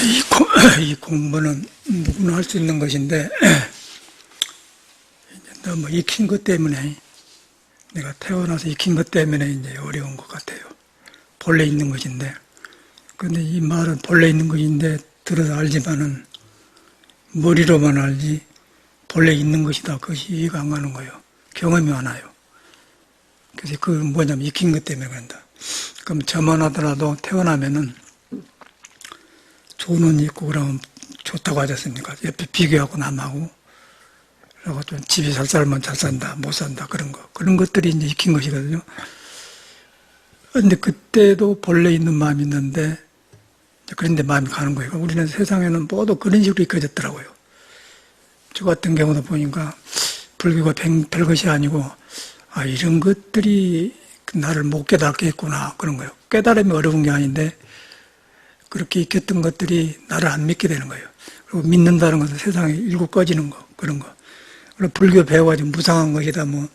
이 공부는 누구나 할 수 있는 것인데, 너무 익힌 것 때문에, 내가 태어나서 익힌 것 때문에 이제 어려운 것 같아요. 본래 있는 것인데. 근데 이 말은 본래 있는 것인데, 들어서 알지만은, 머리로만 알지, 본래 있는 것이다. 그것이 이해가 안 가는 거예요. 경험이 많아요. 그래서 그 뭐냐면 익힌 것 때문에 그런다. 그럼 저만 하더라도 태어나면은, 좋은 옷 입고 그러면 좋다고 하지 않습니까? 옆에 비교하고 남하고. 그리고 좀 집이 잘 살면 잘 산다, 못 산다, 그런 거. 그런 것들이 이제 익힌 것이거든요. 근데 그때도 본래 있는 마음이 있는데, 그런데 마음이 가는 거예요. 우리는 세상에는 모두 그런 식으로 익혀졌더라고요. 저 같은 경우도 보니까 불교가 별것이 아니고, 아, 이런 것들이 나를 못 깨닫게 했구나, 그런 거예요. 깨달음이 어려운 게 아닌데, 그렇게 익혔던 것들이 나를 안 믿게 되는 거예요. 그리고 믿는다는 것은 세상에 일고 꺼지는 거, 그런 거. 그리고 불교 배워가지고 무상한 것이다, 뭐,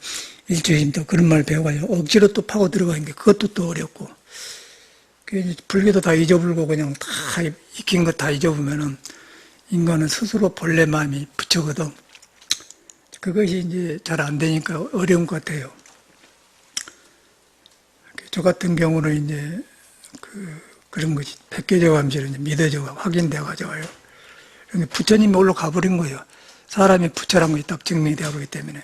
일주일입니다. 그런 말 배워가지고 억지로 또 파고 들어가는 게 그것도 또 어렵고. 불교도 다 잊어버리고 그냥 다 익힌 거 다 잊어보면은 인간은 스스로 본래 마음이 부처거든. 그것이 이제 잘 안 되니까 어려운 것 같아요. 저 같은 경우는 이제 그런 것이 백개적 암시로 믿어져가 확인되어가지고요. 부처님이 올라가 버린 거예요. 사람이 부처란 것이 딱 증명이 되어 버리기 때문에.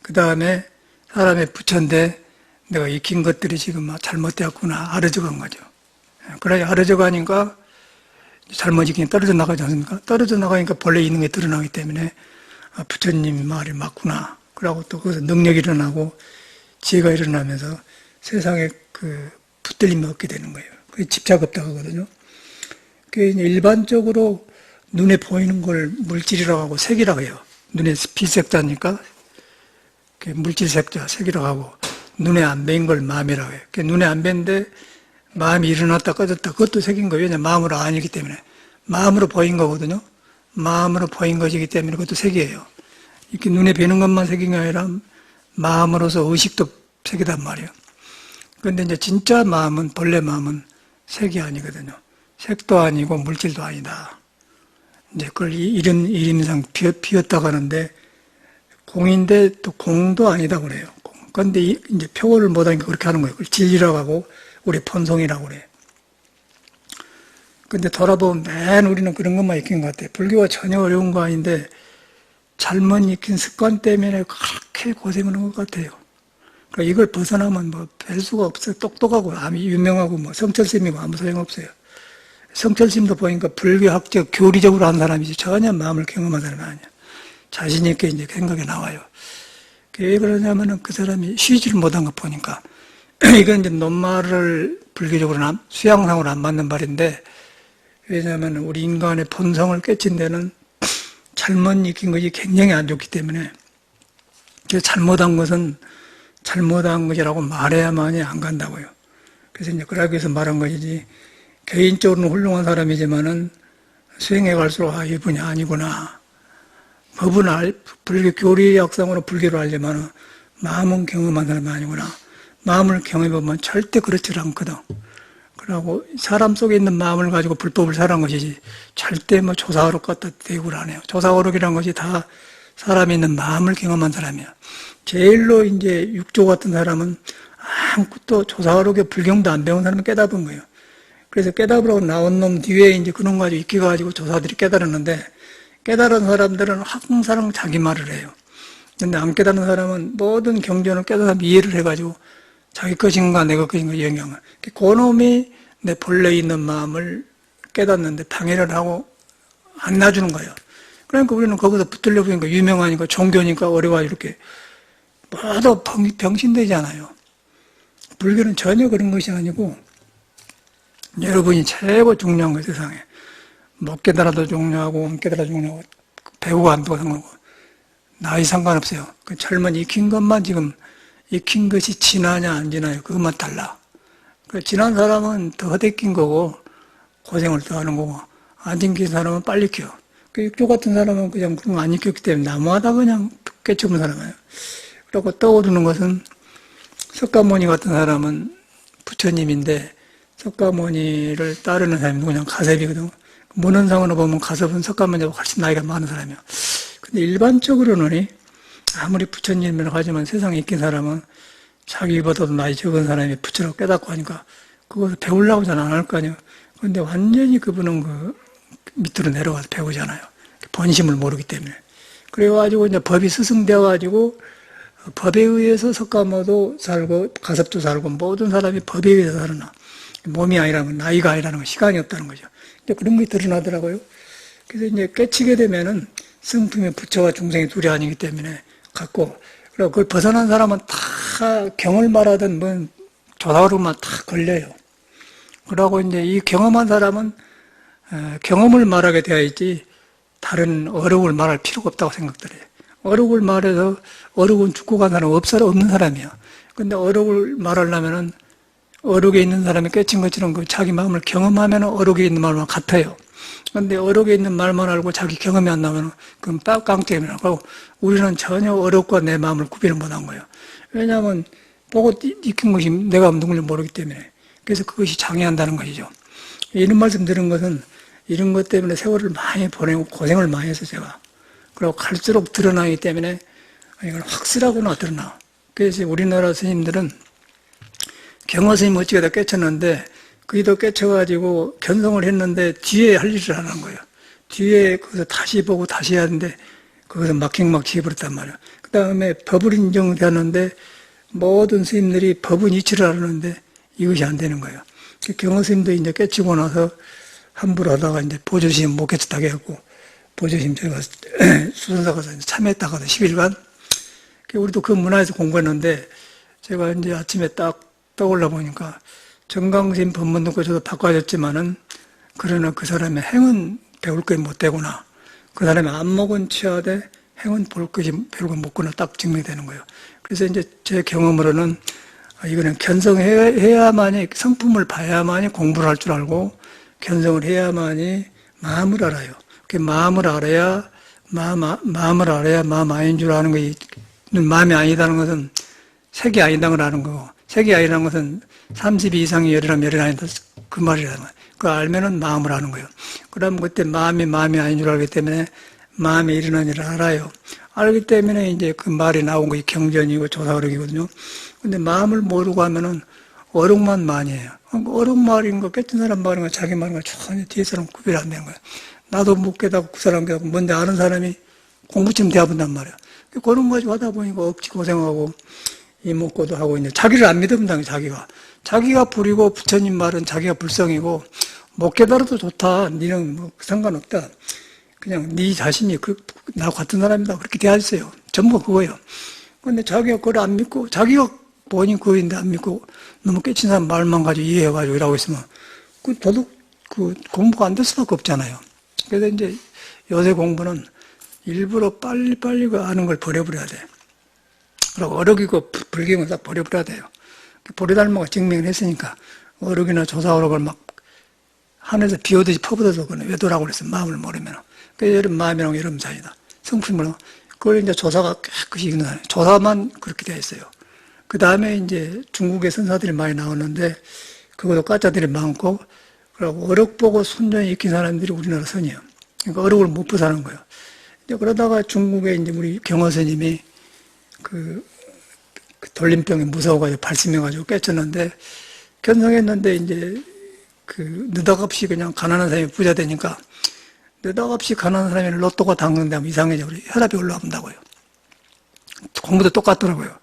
그 다음에 사람의 부처인데 내가 익힌 것들이 지금 잘못되었구나, 알아져 간 거죠. 그래, 알아져 가니까 잘못 익힌 게 떨어져 나가지 않습니까? 떨어져 나가니까 본래 있는 게 드러나기 때문에 부처님 말이 맞구나. 그러고 또 거기서 능력이 일어나고 지혜가 일어나면서 세상에 붙들림이 없게 되는 거예요. 그게 집착 없다고 하거든요. 그게 일반적으로 눈에 보이는 걸 물질이라고 하고 색이라고 해요. 눈에 빛색자니까 물질색자, 색이라고 하고, 눈에 안 뵌 걸 마음이라고 해요. 눈에 안 뵌데 마음이 일어났다 꺼졌다, 그것도 색인 거예요. 왜냐하면 마음으로 아니기 때문에. 마음으로 보인 거거든요. 마음으로 보인 것이기 때문에 그것도 색이에요. 이렇게 눈에 뵈는 것만 색인 게 아니라 마음으로서 의식도 색이단 말이에요. 그런데 이제 진짜 마음은, 본래 마음은 색이 아니거든요. 색도 아니고 물질도 아니다. 이제 그걸 이런 이상 비었다고 하는데, 공인데 또 공도 아니다 그래요. 그런데 이제 표현을 못하니까 그렇게 하는 거예요. 그걸 진리라고 하고, 우리 본성이라고 그래요. 근데 돌아보면 맨 우리는 그런 것만 익힌 것 같아요. 불교가 전혀 어려운 거 아닌데, 잘못 익힌 습관 때문에 그렇게 고생하는 것 같아요. 그러니까 이걸 벗어나면 뭐 별 수가 없어요. 똑똑하고 유명하고 뭐 성철스님이고 아무 소용없어요. 성철스님도 보니까 불교학적 교리적으로 한 사람이지 전혀 마음을 경험한 사람이 아니야. 자신 있게 이제 생각이 나와요. 왜 그러냐면은 그 사람이 쉬지를 못한 거 보니까. 이건 이제 논말을 불교적으로 수양상으로 안 맞는 말인데, 왜냐하면 우리 인간의 본성을 깨친 데는 잘못 익힌 것이 굉장히 안 좋기 때문에, 잘못한 것은 잘못한 것이라고 말해야만이 안 간다고요. 그래서 이제 그러기 위해서 말한 것이지, 개인적으로는 훌륭한 사람이지만은 수행해 갈수록 이분이 아니구나. 법은 불교 교리학상으로 불교를 알지만은 마음은 경험한 사람이 아니구나. 마음을 경험해보면 절대 그렇지 않거든. 그러고 사람 속에 있는 마음을 가지고 불법을 살아간 것이지 절대 뭐 조사어록 갖다 대우를 안 해요. 조사어록이라는 것이 다 사람이 있는 마음을 경험한 사람이야. 제일로 이제 육조 같은 사람은 아무것도 조사어록에 불경도 안 배운 사람은 깨달은 거예요. 그래서 깨달으라고 나온 놈 뒤에 이제 그놈 가지고 익혀가지고 조사들이 깨달았는데, 깨달은 사람들은 항상 자기 말을 해요. 근데 안 깨달은 사람은 모든 경전을 깨달아 이해를 해가지고 자기 것인가 내 것인가 영향을. 그 놈이 내 본래 있는 마음을 깨닫는데 방해를 하고 안 놔주는 거예요. 그러니까 우리는 거기서 붙들려 보니까 유명하니까 종교니까 어려워가지고 이렇게 모두 병신되잖아요. 불교는 전혀 그런 것이 아니고, 여러분이 최고 중요한 거예요, 세상에. 못 깨달아도 중요하고, 못 깨달아도 중요하고, 배우고 안 배우고 상관없고, 나이 상관없어요. 그 젊은 익힌 것만 지금, 익힌 것이 지나냐, 안 지나요. 그것만 달라. 그 지난 사람은 더 헛익힌 거고, 고생을 더 하는 거고, 안 익힌 사람은 빨리 익혀. 그 육조 같은 사람은 그냥 그런 거 안 익혔기 때문에 나무하다 그냥 깨쳐본 사람이에요. 그리고 떠오르는 것은, 석가모니 같은 사람은 부처님인데, 석가모니를 따르는 사람이 그냥 가세비거든. 문헌상으로 보면 가섭은 석가모니보다 훨씬 나이가 많은 사람이에요. 근데 일반적으로는 아무리 부처님이라고 하지만 세상에 있긴 사람은 자기보다도 나이 적은 사람이 부처라고 깨닫고 하니까 그것을 배우려고 잘 안 할 거 아니에요. 근데 완전히 그분은 그 밑으로 내려가서 배우잖아요. 본심을 모르기 때문에. 그래가지고 이제 법이 스승되어가지고 법에 의해서 석가모도 살고 가섭도 살고 모든 사람이 법에 의해서 살아나. 몸이 아니라는 건 나이가 아니라는 건 시간이 없다는 거죠. 이제 그런 게 드러나더라고요. 그래서 이제 깨치게 되면은 성품이 부처와 중생이 둘이 아니기 때문에 갖고, 그리고 그걸 벗어난 사람은 다 경을 말하든 뭐 조사로만 다 걸려요. 그러고 이제 이 경험한 사람은 경험을 말하게 되어 있지 다른 어록을 말할 필요가 없다고 생각들어요. 어록을 말해서 어록은 죽고 간 사람은 없는 사람이야. 근데 어록을 말하려면은 어록에 있는 사람이 깨친 것처럼 그 자기 마음을 경험하면 어록에 있는 말만 같아요. 근데 어록에 있는 말만 알고 자기 경험이 안 나면 그건 깡패이라고. 우리는 전혀 어록과 내 마음을 구별을 못한 거예요. 왜냐하면 보고 익힌 것이 내가 누군지 모르기 때문에. 그래서 그것이 장애한다는 것이죠. 이런 말씀 드린 것은 이런 것 때문에 세월을 많이 보내고 고생을 많이 해서 제가. 그리고 갈수록 드러나기 때문에 이건 확실하구나 드러나. 그래서 우리나라 스님들은 경화 스님 어찌게다 깨쳤는데 그이도 깨쳐가지고 견성을 했는데 뒤에 할 일을 안 한 거예요. 뒤에 거기서 다시 보고 다시 해야 하는데 거기서 막행막치 해버렸단 말이에요. 그 다음에 법을 인정되었는데 모든 스님들이 법은 이치를 하려는데 이것이 안 되는 거예요. 경화 스님도 이제 깨치고 나서 함부로 하다가 이제 보조심 못 깨쳤다고 해갖고 보조심 제가 수선사 가서 참여했다가 10일간 우리도 그 문화에서 공부했는데 제가 이제 아침에 딱 떠올라 보니까 정강심 법문 듣고 저도 바꿔졌지만은 그러나 그 사람의 행은 배울 것이 못 되구나. 그 사람의 안목은 취하되 행은 볼 것이 배울 것 못구나 딱 증명되는 거예요. 그래서 이제 제 경험으로는 이거는 견성해야만이 성품을 봐야만이 공부를 할 줄 알고 견성을 해야만이 마음을 알아요. 그 마음을 알아야 마음을 알아야 마음 아닌 줄 아는 것이 마음이 아니다는 것은 색이 아니다는 걸 아는 거고 색이 아니라는 것은 32 이상의 열이라면 열이 아니다 그 말이라는 거예요. 그걸 알면은 마음을 아는 거예요. 그러면 그때 마음이 아닌 줄 알기 때문에 마음이 일어나는 일을 알아요. 알기 때문에 이제 그 말이 나온 것이 경전이고 조사어록이거든요. 근데 마음을 모르고 하면은 어록만 많이 해요. 어록 말인 거, 깨진 사람 말인 거, 자기 말인 거 전혀 뒤에 사람 구별 안 되는 거예요. 나도 못 깨닫고 그 사람 깨닫고 뭔데 아는 사람이 공부쯤 대해본단 말이에요. 그런 거 가지고 하다 보니까 억지 고생하고 이목고도 하고 이제 자기를 안 믿으면 자기가 불이고 부처님 말은 자기가 불성이고 못 깨달아도 좋다. 니는 뭐 상관없다. 그냥 네 자신이 나 같은 사람이다. 그렇게 대하세요. 전부 그거예요. 근데 자기가 그걸 안 믿고 자기가 본인 그거인데 안 믿고 너무 깨친 사람 말만 가지고 이해해가지고 이러고 있으면 도둑 공부가 안 될 수밖에 없잖아요. 그래서 이제 요새 공부는 일부러 빨리빨리 그 아는 걸 버려버려야 돼. 그리고 어록이고 불경은 딱 버려버려야 돼요. 보리달모가 증명을 했으니까 어록이나 조사어록을 막 하늘에서 비 오듯이 퍼부어서 그는 외도라고 그랬어요. 마음을 모르면. 그래서 여러분 마음이랑 여러분 사이다. 성품으로. 그걸 이제 조사가 깨끗이 읽는 사람이에요. 조사만 그렇게 되어 있어요. 그 다음에 이제 중국의 선사들이 많이 나오는데 그것도 가짜들이 많고 그리고 어록 보고 순전히 익힌 사람들이 우리나라 선이에요. 그러니까 어록을 못 부사는 거예요. 이제 그러다가 중국에 이제 우리 경허 스님이 그 돌림병이 무서워가지고 발심해가지고 깨쳤는데 견성했는데 이제 느닷없이 그냥 가난한 사람이 부자 되니까 느닷없이 가난한 사람이 로또가 당근되면 이상해져. 혈압이 올라간다고요. 공부도 똑같더라고요.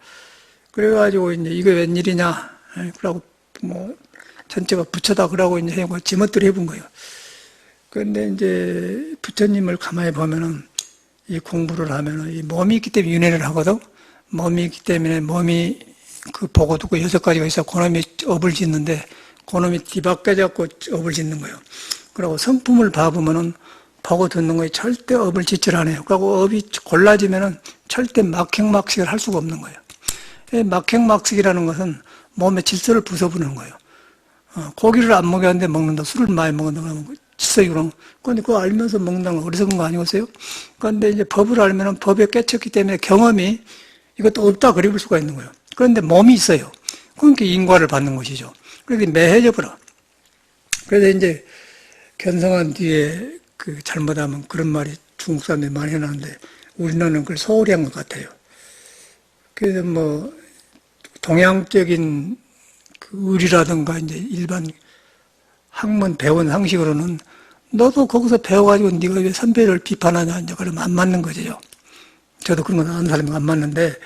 그래가지고 이제 이게 웬일이냐. 그러고 뭐 전체가 부처다 그러고 이제 지멋대로 해본 거예요. 그런데 이제 부처님을 가만히 보면은 이 공부를 하면은 이 몸이 있기 때문에 윤회를 하거든. 몸이 있기 때문에 몸이 보고 듣고 6가지가 있어. 그놈이 업을 짓는데 그놈이 뒤바뀌어 잡고 업을 짓는 거예요. 그리고 성품을 봐보면은 보고 듣는 거에 절대 업을 짓질 않아요. 그리고 업이 골라지면은 절대 막행막식을 할 수가 없는 거예요. 막행막식이라는 것은 몸의 질서를 부숴부는 거예요. 고기를 안 먹였는데 먹는다. 술을 많이 먹는다. 그러면 질서유령. 그런데 그거 알면서 먹는다는 건 어리석은 거 아니겠어요? 그런데 이제 법을 알면은 법에 깨쳤기 때문에 경험이 이것도 없다 그려볼 수가 있는 거예요. 그런데 몸이 있어요. 그러니까 인과를 받는 것이죠. 그렇게 매해져 버려. 그래서 이제 견성한 뒤에 그 잘못하면 그런 말이 중국 사람들이 많이 해놨는데 우리나라는 그걸 소홀히 한 것 같아요. 그래서 뭐 동양적인 그 의리라든가 이제 일반 학문 배운 상식으로는 너도 거기서 배워가지고 네가 왜 선배를 비판하냐 이제 그러면 안 맞는 거죠. 저도 그런 건 아는 사람이 안 맞는데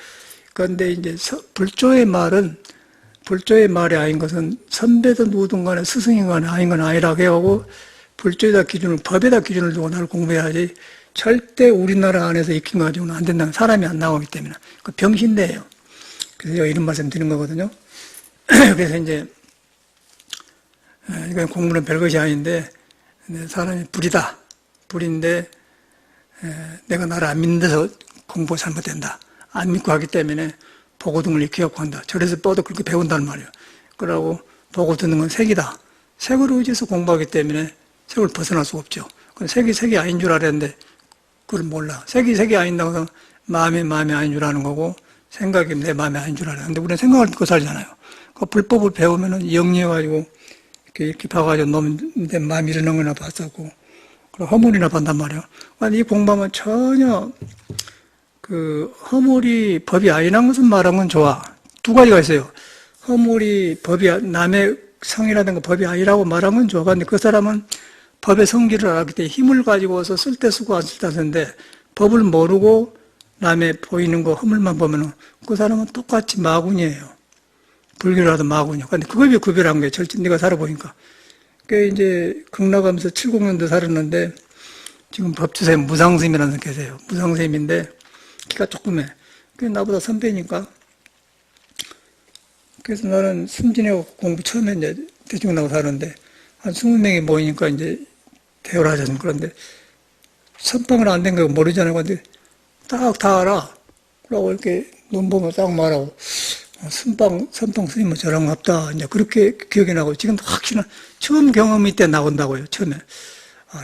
그런데 이제 불조의 말이 아닌 것은 선배든 누구든 간에 스승인 간에 아닌 건 아니라고 해오고 불조에다 기준을 법에다 기준을 두고 나를 공부해야지 절대 우리나라 안에서 익힌 거 가지고는 안 된다는 사람이 안 나오기 때문에 그 병신대예요. 그래서 제가 이런 말씀 드린 거거든요. 그래서 이제 이건 공부는 별것이 아닌데 사람이 불이다. 불인데 내가 나를 안 믿는 데서 공부가 잘못된다. 안 믿고 하기 때문에 보고 등을 익혀갖고 한다. 저래서 뻗어 그렇게 배운단 말이에요. 그러고 보고 듣는 건 색이다. 색을 의지해서 공부하기 때문에 색을 벗어날 수가 없죠. 색이 아닌 줄 알았는데 그걸 몰라. 색이 아닌다고 해서 마음이 아닌 줄 아는 거고 생각이 내 마음이 아닌 줄 알아요. 근데 우리는 생각을 믿고 살잖아요. 그 불법을 배우면은 영리해가지고 이렇게 봐가지고 내 마음이 이러는 거나 봤었고 그리고 허물이나 본단 말이에요. 이 공부하면 전혀 그 허물이 법이 아니라는 것은 말한 건 좋아. 두 가지가 있어요. 허물이 남의 성이라든가 법이 아니라고 말한 건 좋아. 근데 그 사람은 법의 성질을 알았기 때문에 힘을 가지고서 쓸 때 쓰고 안 쓸 때 쓰는데 법을 모르고 남의 보이는 거 허물만 보면은 그 사람은 똑같이 마군이에요. 불교라도 마군이요. 근데 그걸 왜 구별한 거예요? 절대 네가 살아보니까. 그 이제 극락하면서 70년도 살았는데 지금 법주세 무상스님이라는 분 계세요. 무상스님인데 키가 조그매. 그 나보다 선배니까. 그래서 나는 승진하고 공부 처음에 이제 대충 나고 사는데 한 20명이 모이니까 이제 대화를 하자는 그런데 선방을 안 된 거 모르잖아요. 근데 딱 다 알아. 그러고 이렇게 눈 보면 딱 말하고 선방 스님은 저랑 합다. 이제 그렇게 기억이 나고 지금 확실한 처음 경험이 때 나온다고요. 처음에.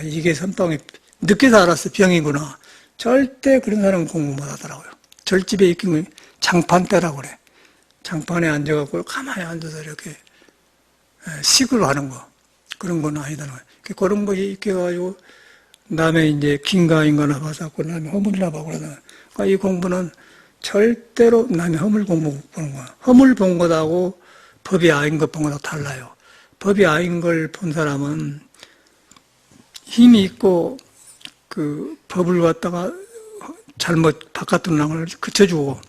이게 선방이 늦게서 알았어. 병이구나. 절대 그런 사람은 공부 못 하더라고요. 절집에 익힌 장판 때라고 그래. 장판에 앉아갖고 가만히 앉아서 이렇게 식을 하는 거. 그런 건 아니다는 거예요. 그런 것이 익혀가지고 남의 이제 긴가인가나 봐서고 남의 허물이나 보고 그러다. 그러니까 이 공부는 절대로 남의 허물 공부 보는 거야. 허물 본 것하고 법이 아닌 것 본 것하고 달라요. 법이 아닌 걸 본 사람은 힘이 있고 그 법을 갖다가 잘못 바깥으로 나온 걸 그쳐주고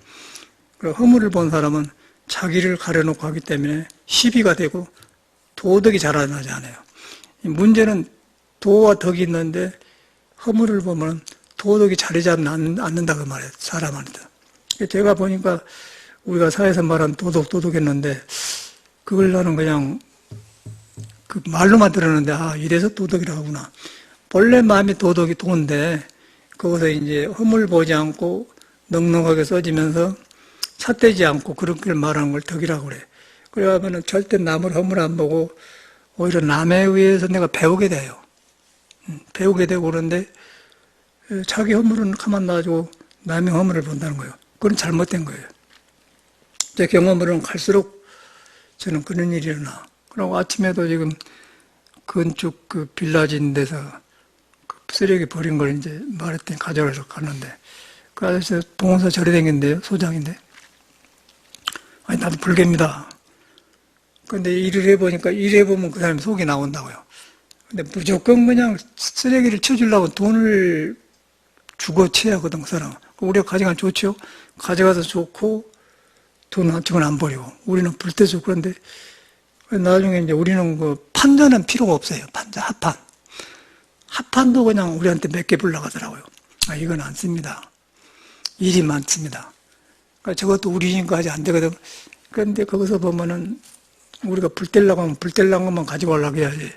그리고 허물을 본 사람은 자기를 가려놓고 하기 때문에 시비가 되고 도덕이 자라나지 않아요. 문제는 도와 덕이 있는데 허물을 보면 도덕이 자리 잡지 않는다 그 말이에요. 사람한테. 제가 보니까 우리가 사회에서 말한 도덕했는데 그걸 나는 그냥 그 말로만 들었는데 이래서 도덕이라고 하구나. 본래 마음이 도덕이 도인데 거기서 이제 허물 보지 않고 넉넉하게 써지면서 삿대지 않고 그렇게 말하는 걸 덕이라고 그래. 그러면은 절대 남을 허물 안 보고 오히려 남에 의해서 내가 배우게 돼요. 배우게 되고 그런데 자기 허물은 가만 놔두고 남의 허물을 본다는 거예요. 그건 잘못된 거예요. 제 경험으로는 갈수록 저는 그런 일이 일어나. 그리고 아침에도 지금 건축 그 빌라진 데서 그 쓰레기 버린 걸 이제 말했더니 가져가서 갔는데 그 아저씨 봉사 절에 댕긴데요. 소장인데. 아니 나도 불개입니다. 근데 일을 해보니까 일해보면 그 사람이 속이 나온다고요. 근데 무조건 그냥 쓰레기를 쳐주려고 돈을 주고 쳐야 하거든, 그 사람은. 우리가 가져가면 좋죠? 가져가서 좋고, 돈은 안 버리고. 우리는 불 때 좋고, 그런데 나중에 이제 우리는 그 판자는 필요가 없어요. 판자, 합판. 합판도 그냥 우리한테 몇 개 불러가더라고요. 이건 안 씁니다. 일이 많습니다. 그러니까 저것도 우리니까 아직 안 되거든. 그런데 거기서 보면은 우리가 불 떼려고 하면 불 떼려는 것만 가지고 오려고 해야지.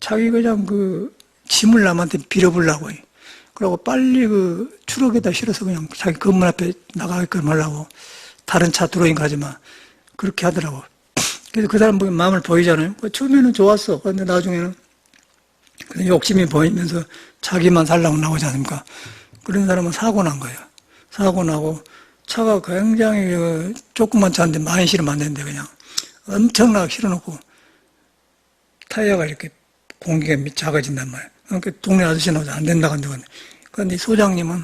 자기 그냥 그 짐을 남한테 빌어보려고 해. 그리고 빨리 그 추럭에다 실어서 그냥 자기 건물 앞에 나가게끔 하려고 다른 차 들어오니까 하지만 그렇게 하더라고. 그래서 그 사람 보면 마음을 보이잖아요. 처음에는 좋았어. 그런데 나중에는 욕심이 보이면서 자기만 살라고 나오지 않습니까? 그런 사람은 사고 난 거예요. 사고 나고 차가 굉장히 조그만 차인데 많이 실으면 안 되는데 그냥 엄청나게 실어놓고 타이어가 이렇게 공기가 작아진단 말이에요. 그러니까 동네 아저씨는 안 된다 한다고. 그런데 소장님은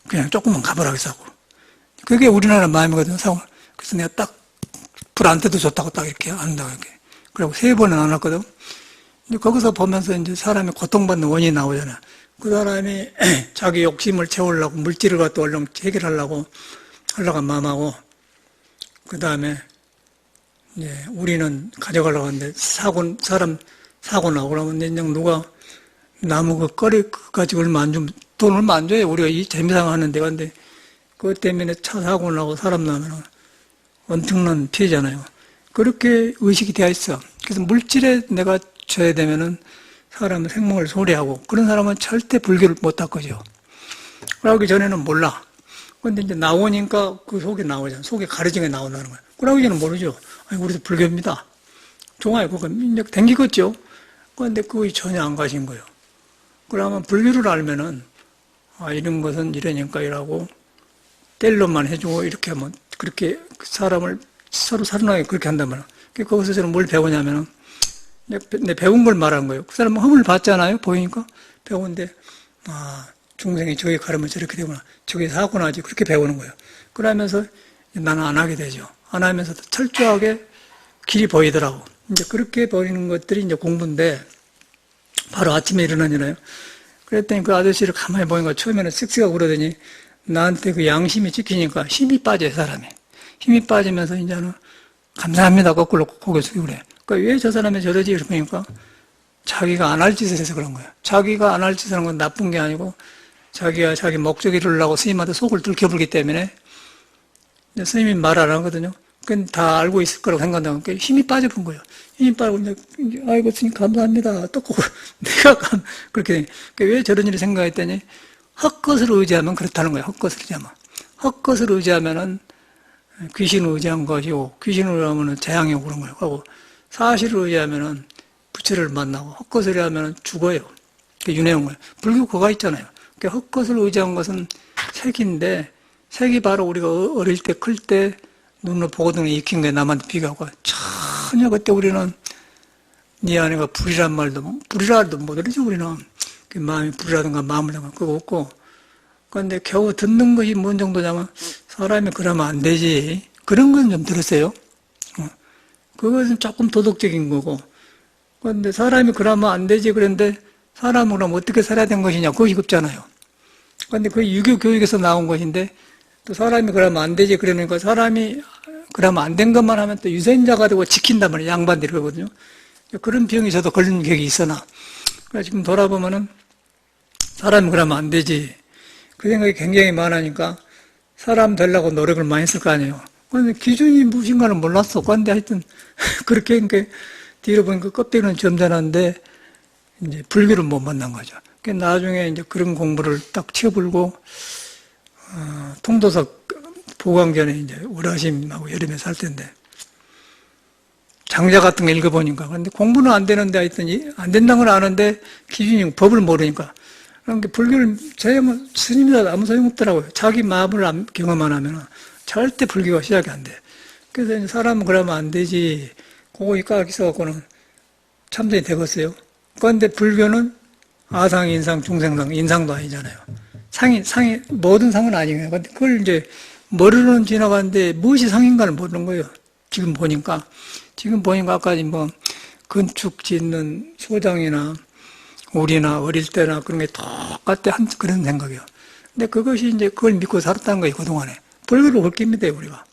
그냥 조금만 가보라고 했고. 그게 우리나라 마음이거든요. 그래서 내가 딱 불 안 때도 좋다고 딱 이렇게 안다고 이렇게. 그리고 3번은 안 왔거든. 근데 거기서 보면서 이제 사람이 고통받는 원인이 나오잖아. 그 사람이 자기 욕심을 채우려고 물질을 갖다 얼른 해결하려고 마음하고, 그 다음에 이제 우리는 가져가려고 하는데 사고 나고 그러면 그냥 누가 나무 그 꺼리 가지고 얼마 안 주면 돈 얼마 안 줘요. 우리가 이 재미상 하는데. 근데 그것 때문에 차 사고 나고 사람 나면 엄청난 피해잖아요. 그렇게 의식이 되어 있어. 그래서 물질에 내가 줘야 되면은 사람은 생명을 소리하고, 그런 사람은 절대 불교를 못 할 거죠. 그러기 전에는 몰라. 근데 이제 나오니까 그 속에 나오잖아. 속에 가르친 게 나온다는 거야. 그러기 전에는 모르죠. 아니, 우리도 불교입니다. 좋아요. 그거 이제 댕기겠죠. 그런데 그거 전혀 안 가신 거예요. 그러면 불교를 알면은, 이런 것은 이러니까 이라고, 뗄로만 해주고, 이렇게 하면, 그렇게 사람을 서로 살아나게 그렇게 한단 말이야. 거기서 저는 뭘 배우냐면은, 내 배운 걸 말한 거예요. 그 사람은 험을 봤잖아요. 보이니까. 배우는데, 중생이 저기 가려면 저렇게 되구나. 저기 사고 나지. 그렇게 배우는 거예요. 그러면서 나는 안 하게 되죠. 안 하면서도 철저하게 길이 보이더라고. 이제 그렇게 보이는 것들이 이제 공부인데, 바로 아침에 일어나잖아요. 그랬더니 그 아저씨를 가만히 보니까 처음에는 쓱쓱하고 그러더니 나한테 그 양심이 찍히니까 힘이 빠져요, 사람이. 힘이 빠지면서 이제는 감사합니다. 거꾸로 고개 숙이고 그래. 그러니까 왜 저 사람이 저러지? 이러니까 자기가 안 할 짓을 해서 그런 거예요. 자기가 안 할 짓을 하는 건 나쁜 게 아니고 자기가 자기 목적 이루려고 스님한테 속을 들켜불기 때문에 스님이 말 안 하거든요. 그건 다 알고 있을 거라고 생각한다고. 그러니까 힘이 빠져본 거예요. 힘이 빠지고 이제 아이고 스님 감사합니다. 또 내가 그렇게 그러니까 왜 저런 일을 생각했더니 헛것을 의지하면 그렇다는 거예요. 헛것을 의지하면. 헛것을 의지하면은 귀신을 의지한 것이고, 귀신을 의지하면은 재앙이 오고 그런 거예요. 하고, 사실을 의지하면은 부처를 만나고, 헛것을 의지하면은 죽어요. 그게 윤회온 거예요. 불교 그거가 있잖아요. 그러니까 헛것을 의지한 것은 색인데, 색이 바로 우리가 어릴 때, 클 때, 눈으로 보거든요. 익힌 게 남한테 비교하고. 전혀 그때 우리는, 네 안에가 불이란 말도 못 알죠, 우리는. 그 마음이 불이라든가 마음을 담아 그거 없고. 그런데 겨우 듣는 것이 뭔 정도냐면, 사람이 그러면 안 되지. 그런 건 좀 들었어요. 그것은 조금 도덕적인 거고. 그런데 사람이 그러면 안 되지. 그런데 사람으로 그러면 어떻게 살아야 되는 것이냐. 그것이 없잖아요. 그런데 그 유교 교육에서 나온 것인데, 또 사람이 그러면 안 되지. 그러니까 사람이 그러면 안 된 것만 하면 또 유전자가 되고 지킨단 말이에요. 양반들이 그러거든요. 그런 병이 저도 걸린 격이 있으나. 그러니까 지금 돌아보면은, 사람이 그러면 안 되지. 그 생각이 굉장히 많으니까, 사람 되려고 노력을 많이 했을 거 아니에요. 근데 기준이 무엇인가는 몰랐어. 그런데 하여튼, 그렇게, 그러니까 뒤로 보니까 껍데기는 점잖았는데, 이제 불교를 못 만난 거죠. 그러니까 나중에 이제 그런 공부를 딱 치어불고, 통도석 보광전에 이제 우라심하고 여름에 살 텐데, 장자 같은 거 읽어보니까. 근데 공부는 안 되는데 하여튼, 안 된다는 걸 아는데, 기준이 법을 모르니까. 그러니까 불교를, 스님이라도 아무 소용없더라고요. 자기 마음을 경험 안 하면 절대 불교가 시작이 안 돼. 그래서 이제 사람은 그러면 안 되지. 그거 깍 있어갖고는 참선이 되겠어요. 그런데 불교는 아상, 인상, 중생상, 인상도 아니잖아요. 상이, 모든 상은 아니에요. 근데 그걸 이제 머리로는 지나가는데 무엇이 상인가를 모르는 거예요. 지금 보니까 아까 뭐 건축 짓는 소장이나 우리나 어릴 때나 그런 게 똑같아 그런 생각이에요. 근데 그것이 이제 그걸 믿고 살았다는 거예요, 그동안에. 불교를 볼 겁니다, 우리가.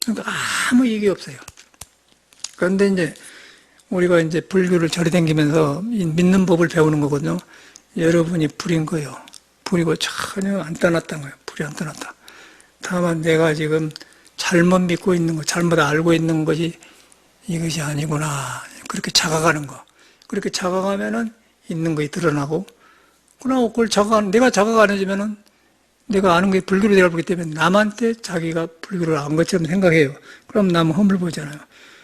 그러니까 아무 이익이 없어요. 그런데 이제 우리가 이제 불교를 절에 다니면서 믿는 법을 배우는 거거든요. 여러분이 불인 거예요. 불이고 전혀 안 떠났다는 거예요. 불이 안 떠났다. 다만 내가 지금 잘못 믿고 있는 거, 잘못 알고 있는 것이 이것이 아니구나. 그렇게 자각하는 거. 그렇게 자각하면은 있는 것이 드러나고, 그러고 그걸 내가 자각 안 해주면은 내가 아는 게 불교로 되어 보기 때문에 남한테 자기가 불교를 안 것처럼 생각해요. 그럼 남은 험을 보잖아요.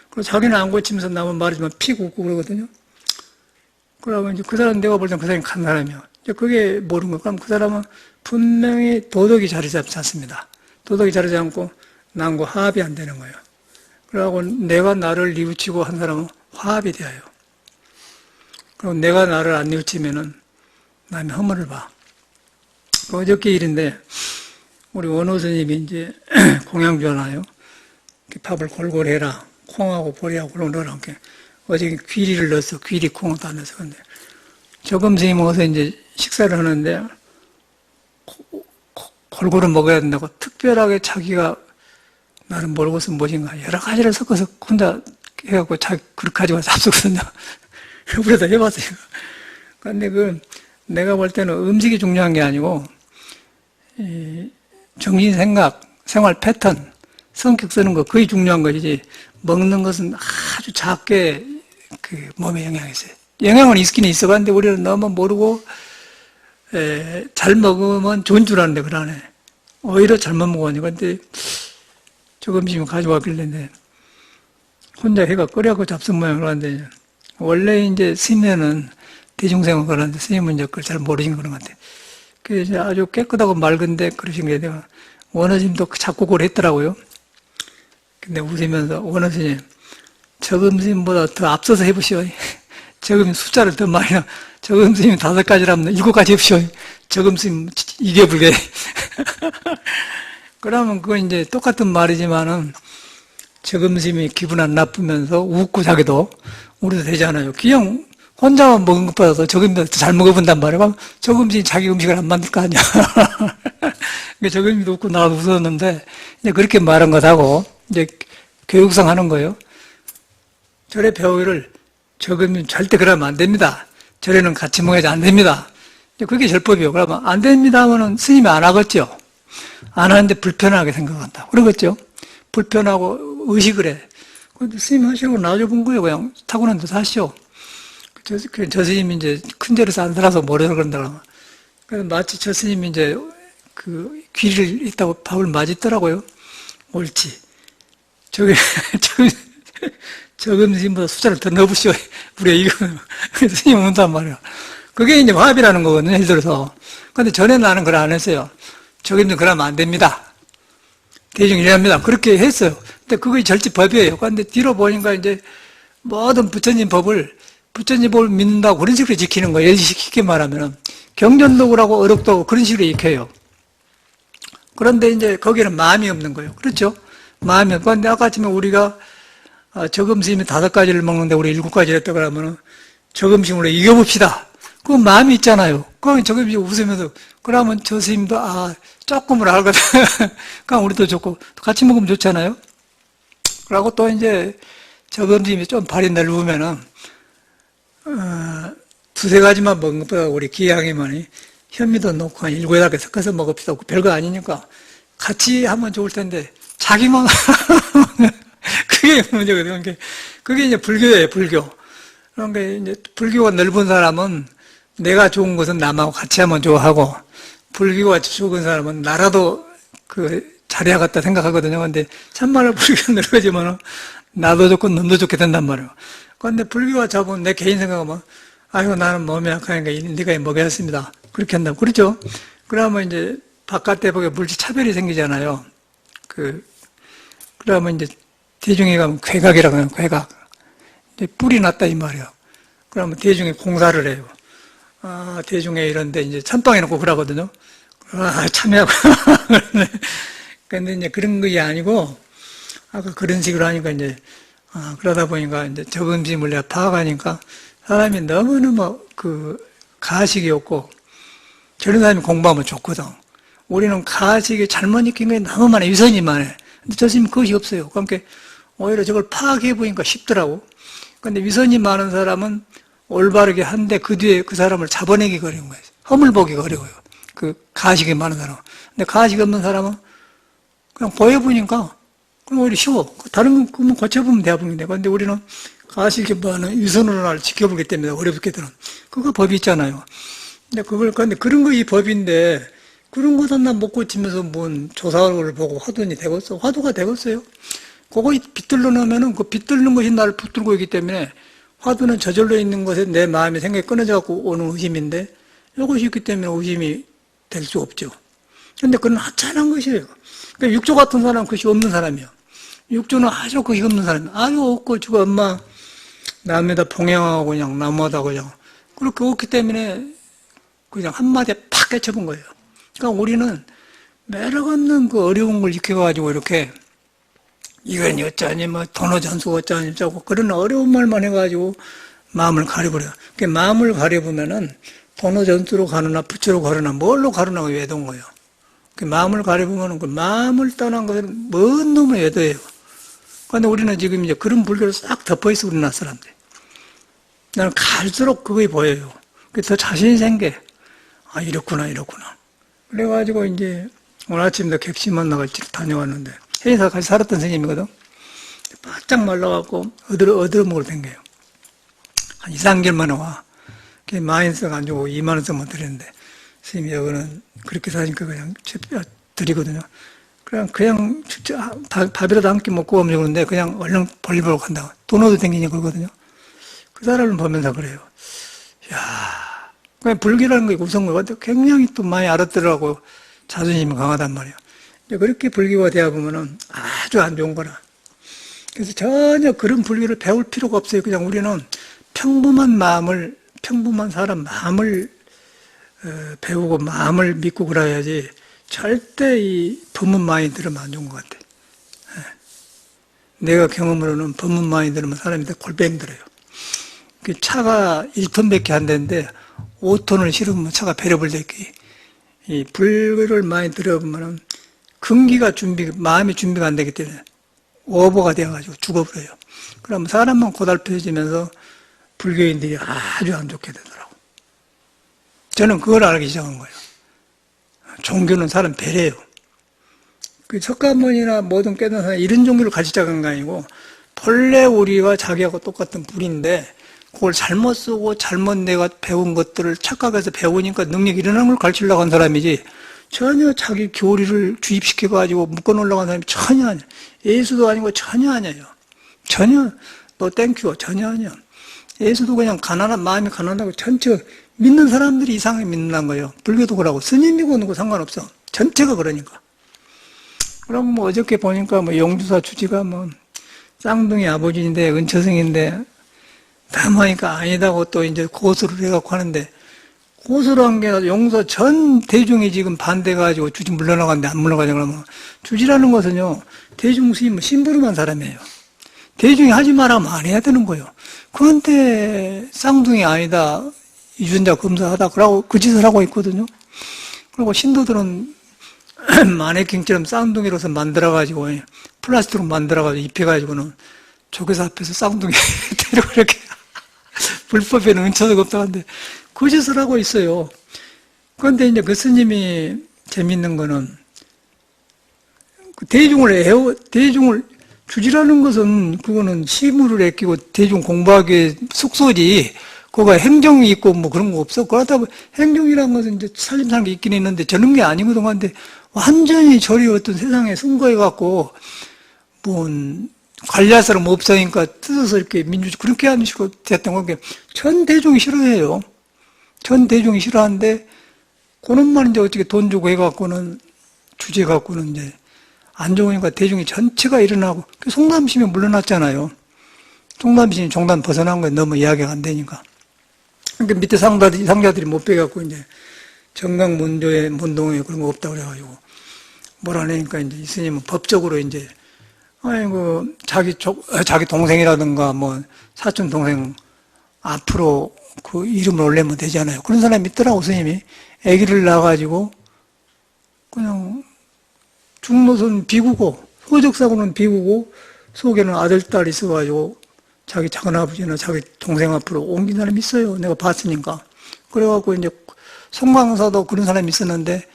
그리고 자기는 안 고치면서 남은 말하지만 피고 웃고 그러거든요. 그러면 이제 그 사람 내가 볼 때는 그 사람이 간 사람이요. 이제 그게 모르는 거. 그럼 그 사람은 분명히 도덕이 자리 잡지 않습니다. 도덕이 자리 잡고 남과 화합이 안 되는 거예요. 그러고 내가 나를 뉘우치고 한 사람은 화합이 돼요. 그리고 내가 나를 안 뉘우치면은 남의 허물을 봐. 어저께 일인데, 우리 원호 스님이 이제 공양 주잖아요. 밥을 골고루 해라. 콩하고 보리하고 그런 거 넣으라. 어제 귀리를 넣었어. 귀리 콩을 다 넣어서. 근데 저금 스님 어서 이제 식사를 하는데, 골고루 먹어야 된다고 특별하게 자기가 나는 모르고서 무엇인가 여러 가지를 섞어서 혼자 해갖고 자기 그릇 가지고 잡수거든요. 우리도 해봤어요. 근데 내가 볼 때는 음식이 중요한 게 아니고, 정신 생각, 생활 패턴, 성격 쓰는 거, 그게 중요한 것이지, 먹는 것은 아주 작게 몸에 영향이 있어요. 영향은 있긴 있어. 근데 우리는 너무 모르고, 잘 먹으면 좋은 줄 아는데, 그러네. 오히려 잘못 먹으니. 근데 저 음식을 가져왔길래, 혼자 해가 끓여고 잡순 모양을 하는데, 원래 이제 스님은 대중생활 그러는데, 스님은 이제 그걸 잘 모르신 그런 것 같아요. 그래서 아주 깨끗하고 맑은데 그러신 게 내가 원어스님도 자꾸 그걸 했더라고요. 근데 웃으면서 원어스님, 저금스님보다 더 앞서서 해보시오. 저금 숫자를 더 많이 나. 저금스님 5가지라면 7가지 해보시오. 저금스님 이겨불게. 그러면 그건 이제 똑같은 말이지만은 저금스님이 기분 안 나쁘면서 웃고 자기도 우리도 되잖아요. 그냥 혼자만 먹은 것보다 저금이 잘 먹어본단 말이야. 그럼 저금이 자기 음식을 안 만들 거 아니야. 저금이도 웃고 나도 웃었는데, 이제 그렇게 말한 것하고, 이제 교육상 하는 거예요. 절에 배우기를 저금이 절대 그러면 안 됩니다. 절에는 같이 먹어야지 안 됩니다. 그게 절법이요. 그러면 안 됩니다 하면은 스님이 안 하겠죠. 안 하는데 불편하게 생각한다. 그러겠죠. 불편하고 의식을 해. 근데 스님 하시라고 놔줘본 거예요. 그냥 타고난 데서 하시오. 저 스님이 이제 큰 절에서 안 살아서 뭐래서 그런다 그러면. 그래서 마치 저 스님이 이제 귀를 있다고 밥을 맞았더라고요. 옳지. 저금 스님보다 숫자를 더 넣어보시오. 우리가 이거, 스님 온단 말이야. 그게 이제 화합이라는 거거든요. 예를 들어서. 근데 전에는 나는 그걸 안 했어요. 저금도 그러면 안 됩니다. 대중이 이랍니다. 그렇게 했어요. 근데 그게 절지법이에요. 근데 뒤로 보니까 이제 모든 부처님 법을 믿는다고 그런 식으로 지키는 거예요. 쉽게 말하면 경전도구라고 어록도구 그런 식으로 익혀요. 그런데 이제 거기는 마음이 없는 거예요. 그렇죠? 마음이 없고. 근데 아까 아침에 우리가 저금스님이 5가지를 먹는데 우리 7가지를 했다 그러면은 저금스님으로 이겨봅시다. 그 마음이 있잖아요. 그럼 저금이 웃으면서 그러면 저 스님도 조금을 알거든. 그럼 우리도 좋고 같이 먹으면 좋잖아요. 그러고 또 이제 저금스님이 좀 발이 넓으면은 2-3가지만 먹는 것보다 우리 기양이만이 현미도 넣고 한 7-8개 섞어서 먹읍시다. 별거 아니니까 같이 하면 좋을 텐데 자기만 그게 문제거든요. 그게 이제 불교예요, 불교. 그러니까 이제 불교가 넓은 사람은 내가 좋은 것은 남하고 같이 하면 좋아하고, 불교가 좋은 사람은 나라도 잘해야겠다 생각하거든요. 근데 참말로 불교가 넓어지면 나도 좋고 놈도 좋게 된단 말이에요. 그런데 불교가 잡으면 내 개인 생각하면, 아이고, 나는 몸이 약하니까 네가 먹였습니다. 그렇게 한다고. 그렇죠? 그러면 이제 바깥에 보게 물질 차별이 생기잖아요. 그러면 이제 대중에 가면 괴각이라고 해요, 괴각. 이제 뿔이 났다 이 말이에요. 그러면 대중에 공사를 해요. 대중에 이런데 이제 찬방에 놓고 그러거든요. 참여하고. 근데 이제 그런 것이 아니고, 아까 그런 식으로 하니까 이제, 그러다 보니까 이제 저금심을 내가 파악하니까 사람이 너무너무 가식이 없고, 저런 사람이 공부하면 좋거든. 우리는 가식이 잘못 익힌 게 너무 많아, 유선이 많아. 근데 저 스님 그것이 없어요. 그러니까 오히려 저걸 파악해 보니까 쉽더라고. 근데 위선이 많은 사람은 올바르게 한데 그 뒤에 그 사람을 잡아내기 어려운 거예요. 허물 보기 어려워요. 가식이 많은 사람은. 근데 가식이 없는 사람은 그냥 보여보니까 그럼 오히려 쉬워. 다른 건 고쳐보면 대부분인데. 근데 우리는 가식이 많은 위선으로 날 지켜보기 때문에 어렵게 되는. 그거 법이 있잖아요. 근데 그런 거 이 법인데 그런 거 하나 못 고치면서 뭔 조사를 보고 화두니 되겠어? 화두가 되겠어요? 그거 비틀러 놓으면은 그 비틀는 것이 나를 붙들고 있기 때문에 화두는 저절로 있는 것에 내 마음의 생각이 끊어져 갖고 오는 의심인데 이것이 있기 때문에 의심이 될 수 없죠. 근데 그건 하찮은 것이에요. 그러니까 육조 같은 사람은 그것이 없는 사람이요. 육조는 아주 그것이 없는 사람이요. 아유 없고 지금 엄마 남에다 봉양하고 그냥 나무하다 그냥 그렇게 없기 때문에 그냥 한마디에 팍 깨쳐본 거예요. 그러니까 우리는 매력 없는 그 어려운 걸 익혀가지고 이렇게 이건 어쩌니 뭐 돈어전수 어쩌니 저쩌고 그런 어려운 말만 해가지고 마음을 가려버려요. 그 마음을 가려보면은 돈어전수로 가느나 부처로 가느나 뭘로 가느나 외도인 거예요. 그 마음을 가려보면은 그 마음을 떠난 것은 먼 놈의 외도예요. 그런데 우리는 지금 이제 그런 불교를 싹 덮어있어 우리나라 사람들. 나는 갈수록 그게 보여요. 그래서 더 자신이 생겨. 아 이렇구나 이렇구나. 그래가지고 이제 오늘 아침에 객실 만나가 다녀왔는데 회사 같이 살았던 선생님이거든. 바짝 말라갖고 얻어먹을 댕겨요. 한 2, 3개월 만에 와. 마이너스가 안 주고 2만 원씩만 드렸는데 선생님 여기는 그렇게 사니까 그냥 드리거든요. 그냥 밥이라도 한 끼 먹고 오면 그러는데 그냥 얼른 벌리보러 간다고. 돈 얻어 댕기냐 그러거든요. 그 사람을 보면서 그래요. 야, 그냥 불교라는 게 우선거 굉장히 또 많이 알았더라고. 자존심이 강하단 말이에요. 그렇게 불교가 되어 보면은 아주 안 좋은 거라. 그래서 전혀 그런 불교를 배울 필요가 없어요. 그냥 우리는 평범한 사람 마음을 배우고 마음을 믿고 그래야지 절대 이 법문 많이 들으면 안 좋은 것 같아. 내가 경험으로는 법문 많이 들으면 사람이 다 골병 들어요. 차가 1톤밖에 안 되는데 5톤을 실으면 차가 배려불 되기. 이 불교를 많이 들어보면은 마음의 준비가 안 되기 때문에 오버가 되어가지고 죽어버려요. 그러면 사람만 고달퍼지면서 불교인들이 아주 안 좋게 되더라고. 저는 그걸 알기 시작한 거예요. 종교는 사람 배려요. 그 석가모니나 모든 깨달은 사람 이런 종교를 가지고 시작한 거 아니고 본래 우리와 자기하고 똑같은 불인데 그걸 잘못 쓰고 잘못 내가 배운 것들을 착각해서 배우니까 능력이 일어나는 걸 가르치려고 한 사람이지 전혀 자기 교리를 주입시켜가지고 묶어놓으려고 한 사람이 전혀 아니야. 예수도 아니고 전혀 아니에요. 전혀 너 땡큐 전혀 아니야. 예수도 그냥 마음이 가난하고 전체가 믿는 사람들이 이상하게 믿는다는 거예요. 불교도 그러고 스님이고 누구 상관없어. 전체가 그러니까. 그럼 뭐 어저께 보니까 뭐 용주사 주지가 뭐 쌍둥이 아버지인데 은처승인데 남아니까 아니다고 또 이제 고소를 해갖고 하는데 고소를 한 게 용서 전 대중이 지금 반대가지고 주지 물러나갔는데 안 물러가냐 그러면 주지라는 것은요 대중 심부름한 사람이에요. 대중이 하지 말라면 안 해야 되는 거예요. 그런데 쌍둥이 아니다 유전자 검사하다 그러고 그 짓을 하고 있거든요. 그리고 신도들은 마네킹처럼 쌍둥이로서 만들어가지고 플라스틱으로 만들어가지고 입혀가지고는 조교사 앞에서 쌍둥이 데리고 이렇게 불법에는 은처가 없다고 하는데 그 짓을 하고 있어요. 그런데 이제 그 스님이 재밌는 거는 대중을 주지라는 것은 그거는 시무를 아끼고 대중 공부하기 숙소지 그거 행정이 있고 뭐 그런 거 없어. 그렇다 보면 행정이라는 것은 이제 살림사는 게 있긴 있는데 저런 게 아니거든. 근데 완전히 저리 어떤 세상에 승거해갖고 뭐 관리할 사람 없으니까 뜯어서 이렇게 그렇게 하는 식으로 됐던 게 전 대중이 싫어해요. 전 대중이 싫어하는데 그놈만 이제 어떻게 돈 주고 해갖고는 주제 갖고는 이제 안 좋으니까 대중이 전체가 일어나고 송담심이 물러났잖아요. 송담심이 종단 벗어난 거에 너무 이야기가 안 되니까. 그러니까 밑에 상자들이 못 빼갖고 이제 정강문조에 문동에 그런 거 없다고 그래가지고 뭐라 하니까 이제 이 스님은 법적으로 이제 아이고 자기 동생이라든가 뭐 사촌 동생 앞으로 그 이름을 올리면 되잖아요. 그런 사람이 있더라고 스님이. 아기를 낳아가지고 그냥 중노선 비구고 소적사고는 비구고 속에는 아들 딸 있어가지고 자기 작은아버지나 자기 동생 앞으로 옮긴 사람이 있어요. 내가 봤으니까. 그래갖고 이제 송광사도 그런 사람이 있었는데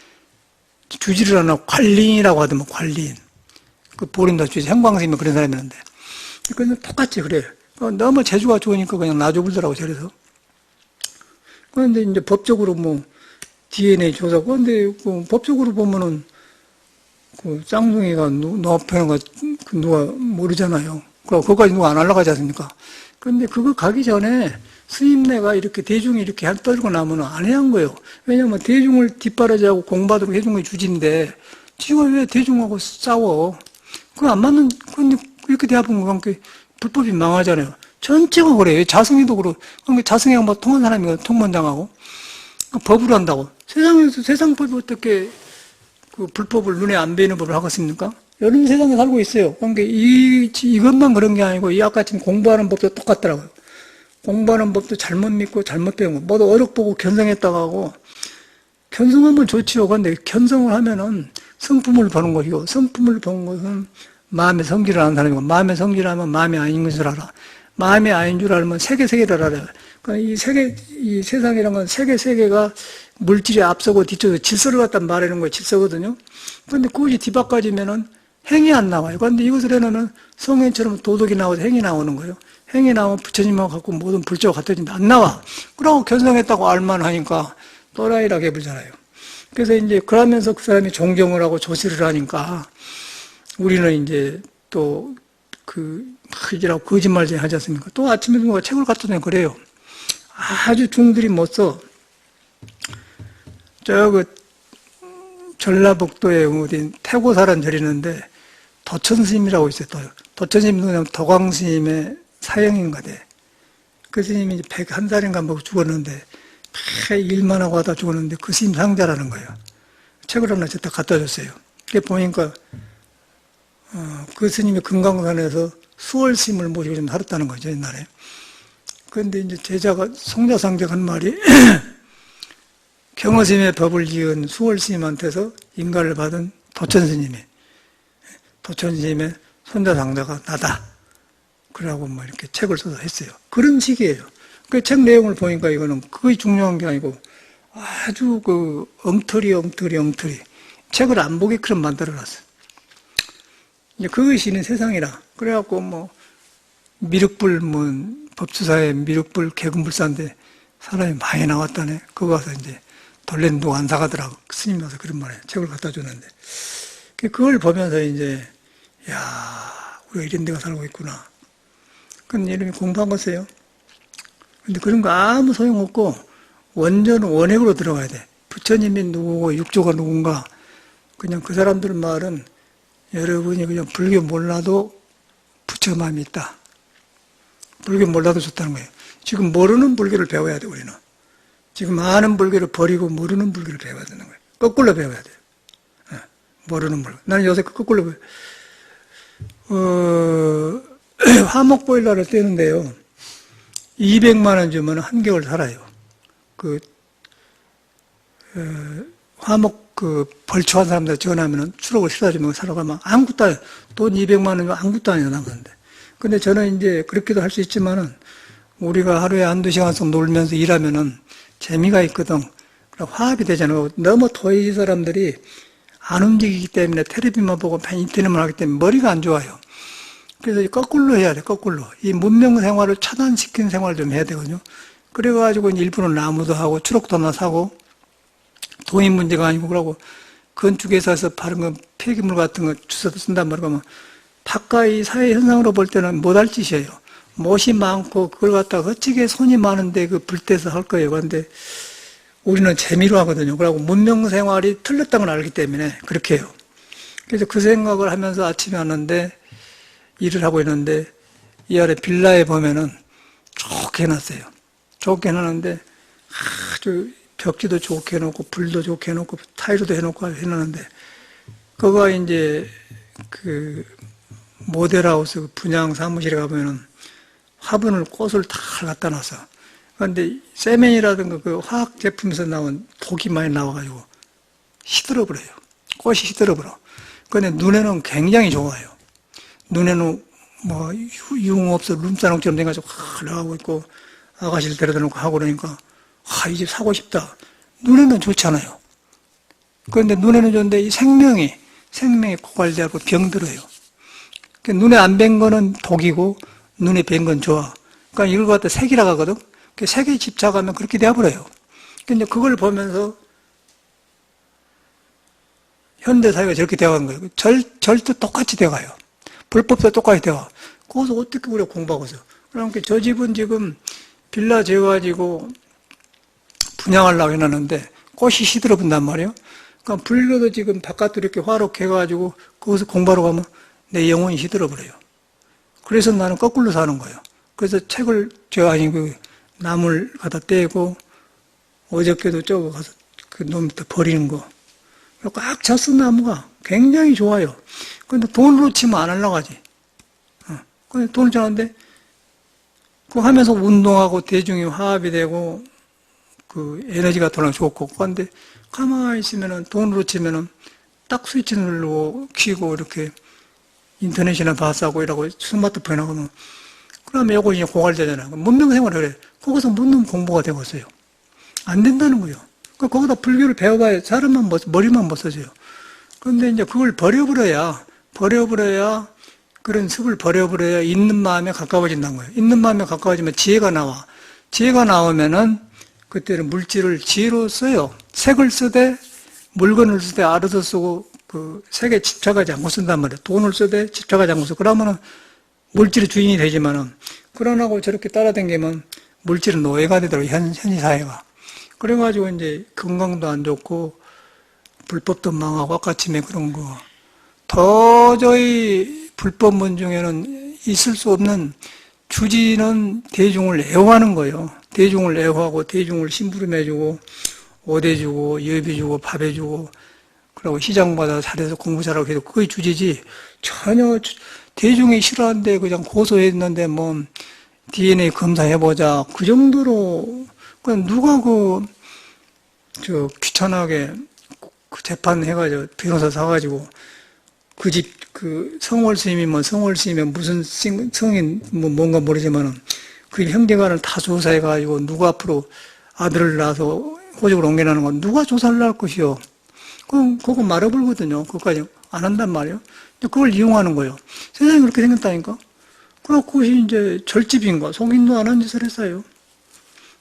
주지를 하나 관리인이라고 하더만 관리인. 그 보림도 주지 행광스님이 그런 사람이었는데. 그건 똑같이 그래. 너무 재주가 좋으니까 그냥 놔줘보더라고 저래서. 그런데 이제 법적으로 뭐 DNA 조사. 그런데 그 법적으로 보면은 그 쌍둥이가 누워펴는 거 누가 모르잖아요. 그거까지 누가 안 하려고 하지 않습니까? 그런데 그거 가기 전에 스님네가 이렇게 대중이 이렇게 떨고 나면 안 해야 한 거예요. 왜냐면 대중을 뒷바라지하고 공부하도록 해준 게 주지인데 지가 왜 대중하고 싸워? 그거 안 맞는, 근데 이렇게 대합은 거 불법이 망하잖아요. 전체가 그래요. 자승이도 그렇고. 그러니까 자승이가 뭐 통한 사람이거든, 통번장하고. 법을 한다고. 세상에서 세상법이 어떻게 그 불법을 눈에 안 보이는 법을 하겠습니까? 이런 세상에 살고 있어요. 그러니까 이것만 그런 게 아니고, 이 아까 지금 공부하는 법도 똑같더라고요. 공부하는 법도 잘못 믿고 잘못 배운 거. 뭐도 어렵 보고 견성했다고 하고, 견성하면 좋지요. 그런데 견성을 하면은 성품을 보는 것이고, 성품을 보는 것은 마음의 성질을 아는 사람이고, 마음의 성질을 하면 마음이 아닌 것을 알아. 마음이 아닌 줄 알면 세계를 알아요. 그러니까 이 세상이란 건 세계가 물질이 앞서고 뒤쪽에 질서를 갖다 말하는 거예요. 질서거든요. 그런데 그것이 뒤바꿔지면은 행이 안 나와요. 그런데 이것을 해놓으면 성행처럼 도덕이 나오고 행이 나오는 거예요. 행이 나오면 부처님하고 갖고 모든 불조가 같아진다. 안 나와. 그러고 견성했다고 알만 하니까 또라이라고 해보잖아요. 그래서 이제 그러면서 그 사람이 존경을 하고 조시를 하니까 우리는 이제 또 이지라고 거짓말쟁이 하지 않습니까? 또 아침에 누가 책을 갖다 주면 그래요. 아주 중들이 못 써. 전라북도에 어디 태고사란 절이 있는데 도천스님이라고 있어요. 도천스님은 도광스님의 사형인가 돼. 그 스님이 101살인가 뭐 죽었는데 일만 하고 하다 죽었는데 그 스님 상자라는 거예요. 책을 하나 갖다 갖다 줬어요. 그게 보니까 그 스님이 금강산에서 수월스님을 모시고 좀 살았다는 거죠, 옛날에. 그런데 이제 제자가 송자상적 한 말이 경허스님의 법을 지은 수월스님한테서 인가를 받은 도천스님의 손자상자가 나다. 그러고 뭐 이렇게 책을 써서 했어요. 그런 식이에요. 그 책 내용을 보니까 이거는 그게 중요한 게 아니고 아주 엉터리. 책을 안 보게끔 만들어놨어요. 이제 그것이 있는 세상이라. 그래갖고 미륵불, 법수사에 미륵불 개근불사인데 사람이 많이 나왔다네. 그거 가서 이제 돌렌도 안 사가더라고. 스님 와서 그런 말에 책을 갖다 줬는데. 그걸 보면서 이제, 우리가 이런 데가 살고 있구나. 그런 이름이 공부한 거세요. 근데 그런 거 아무 소용없고, 완전 원액으로 들어가야 돼. 부처님이 누구고, 육조가 누군가, 그냥 그 사람들 말은 여러분이 그냥 불교 몰라도 부처 마음이 있다. 불교 몰라도 좋다는 거예요. 지금 모르는 불교를 배워야 돼, 우리는. 지금 아는 불교를 버리고 모르는 불교를 배워야 되는 거예요. 거꾸로 배워야 돼요. 모르는 불교. 나는 요새 거꾸로 화목보일러를 떼는데요. 200만 원 주면 한개월 살아요. 화목 벌초한 사람들 전화하면은 추록을 시켜주면 살아가면 아무것도 아니에요. 돈 200만 원이면 아무것도 아니에요, 남는데. 근데 저는 이제 그렇게도 할 수 있지만은 우리가 하루에 한두 시간씩 놀면서 일하면은 재미가 있거든. 화합이 되잖아요. 너무 도의 사람들이 안 움직이기 때문에 텔레비만 보고 인터넷만 하기 때문에 머리가 안 좋아요. 그래서 거꾸로 해야 돼, 거꾸로. 이 문명 생활을 차단시키는 생활을 좀 해야 되거든요. 그래가지고 일부러 나무도 하고 추록도 하나 사고 돈이 문제가 아니고 그러고 건축회사에서 바른 거 폐기물 같은 거 주워서 쓴단 말이야. 바깥의 사회 현상으로 볼 때는 못할 짓이에요. 못이 많고 그걸 갖다가 어찌게 손이 많은데 그 불때서 할 거예요. 그런데 우리는 재미로 하거든요. 그러고 문명 생활이 틀렸다는 걸 알기 때문에 그렇게 해요. 그래서 그 생각을 하면서 아침에 왔는데 일을 하고 있는데 이 아래 빌라에 보면은 좋게 해놨어요. 좋게 해놨는데 아주 벽지도 좋게 해놓고 불도 좋게 해놓고 타일도 해놓고 해놨는데 그거가 이제 모델하우스 분양 사무실에 가보면은 화분을 꽃을 다 갖다 놨어. 그런데 세면이라든가 그 화학 제품에서 나온 독이 많이 나와가지고 시들어버려요. 꽃이 시들어버려. 그런데 눈에는 굉장히 좋아요. 눈에는 유흥업소 룸사롱처럼 돼가지고 나가고 있고 아가씨를 데려다 놓고 하고 그러니까 이 집 사고 싶다. 눈에는 좋잖아요. 그런데 눈에는 좋은데 이 생명이 고갈되고 병들어요. 눈에 안 뵌 거는 독이고 눈에 뵌 건 좋아. 그러니까 이걸 갖다 색이라고 하거든. 색에 집착하면 그렇게 되어버려요. 근데 그걸 보면서 현대사회가 저렇게 되어가는 거예요. 절도 똑같이 되어가요. 불법도 똑같이 되어가. 거기서 어떻게 우리가 공부하고 있어. 그러니까 저 집은 지금 빌라 지어가지고 분양하려고 해놨는데 꽃이 시들어 본단 말이에요. 그러니까 불교도 지금 바깥으로 이렇게 화롭게 해가지고 거기서 공부하러 가면 내 영혼이 시들어 버려요. 그래서 나는 거꾸로 사는 거예요. 그래서 책을, 나무를 갖다 떼고, 어저께도 저거 가서 그 놈부터 버리는 거. 꽉 찼어, 나무가. 굉장히 좋아요. 근데 돈으로 치면 안 올라가지. 근데 돈을 주는데, 그거 하면서 운동하고 대중이 화합이 되고, 그 에너지가 돌아 좋고, 그런데 가만히 있으면은 돈으로 치면은 딱 스위치 누르고 키고 이렇게 인터넷이나 봐싸고 이러고 스마트폰에 나가면, 그러면 요거 이제 고갈되잖아요. 문명생활을 그래. 거기서 묻는 공부가 되고 있어요. 안 된다는 거예요. 거기다 불교를 배워봐야 사람만 머리만 못 써져요. 그런데 이제 그걸 버려버려야, 그런 습을 버려버려야 있는 마음에 가까워진다는 거예요. 있는 마음에 가까워지면 지혜가 나와. 지혜가 나오면은 그때는 물질을 지혜로 써요. 색을 쓰되, 물건을 쓰되, 알아서 쓰고, 그 색에 집착하지 않고 쓴단 말이에요. 돈을 쓰되 집착하지 않고 써. 그러면은 물질의 주인이 되지만은, 그러나고 저렇게 따라다니면 물질은 노예가 되더라고요. 현지 사회가. 그래가지고 이제 건강도 안 좋고, 불법도 망하고, 아까침에 그런 거. 도저히 불법문 중에는 있을 수 없는 주지는 대중을 애호하는 거예요. 대중을 애호하고, 대중을 심부름해주고, 옷 해주고, 예비주고, 밥 해주고, 그리고 시장마다 잘해서 공부 잘하고 해도 그게 주지지, 전혀 대중이 싫어하는데 그냥 고소했는데 뭐, DNA 검사해보자. 그 정도로, 그냥 누가 귀찮게 그 재판해가지고, 변호사 사가지고, 그 집, 성월 스님이면 성월 스님이면 무슨 성인, 뭔가 모르지만은, 그 형제간을 다 조사해가지고, 누가 앞으로 아들을 낳아서 호적을 옮겨나는 건 누가 조사를 할 것이요. 그럼, 그거 말아버리거든요. 그것까지 안 한단 말이에요. 그걸 이용하는 거예요. 세상이 그렇게 생겼다니까? 그래갖고, 그것이 이제 절집인가, 속인도 안 한 짓을 했어요.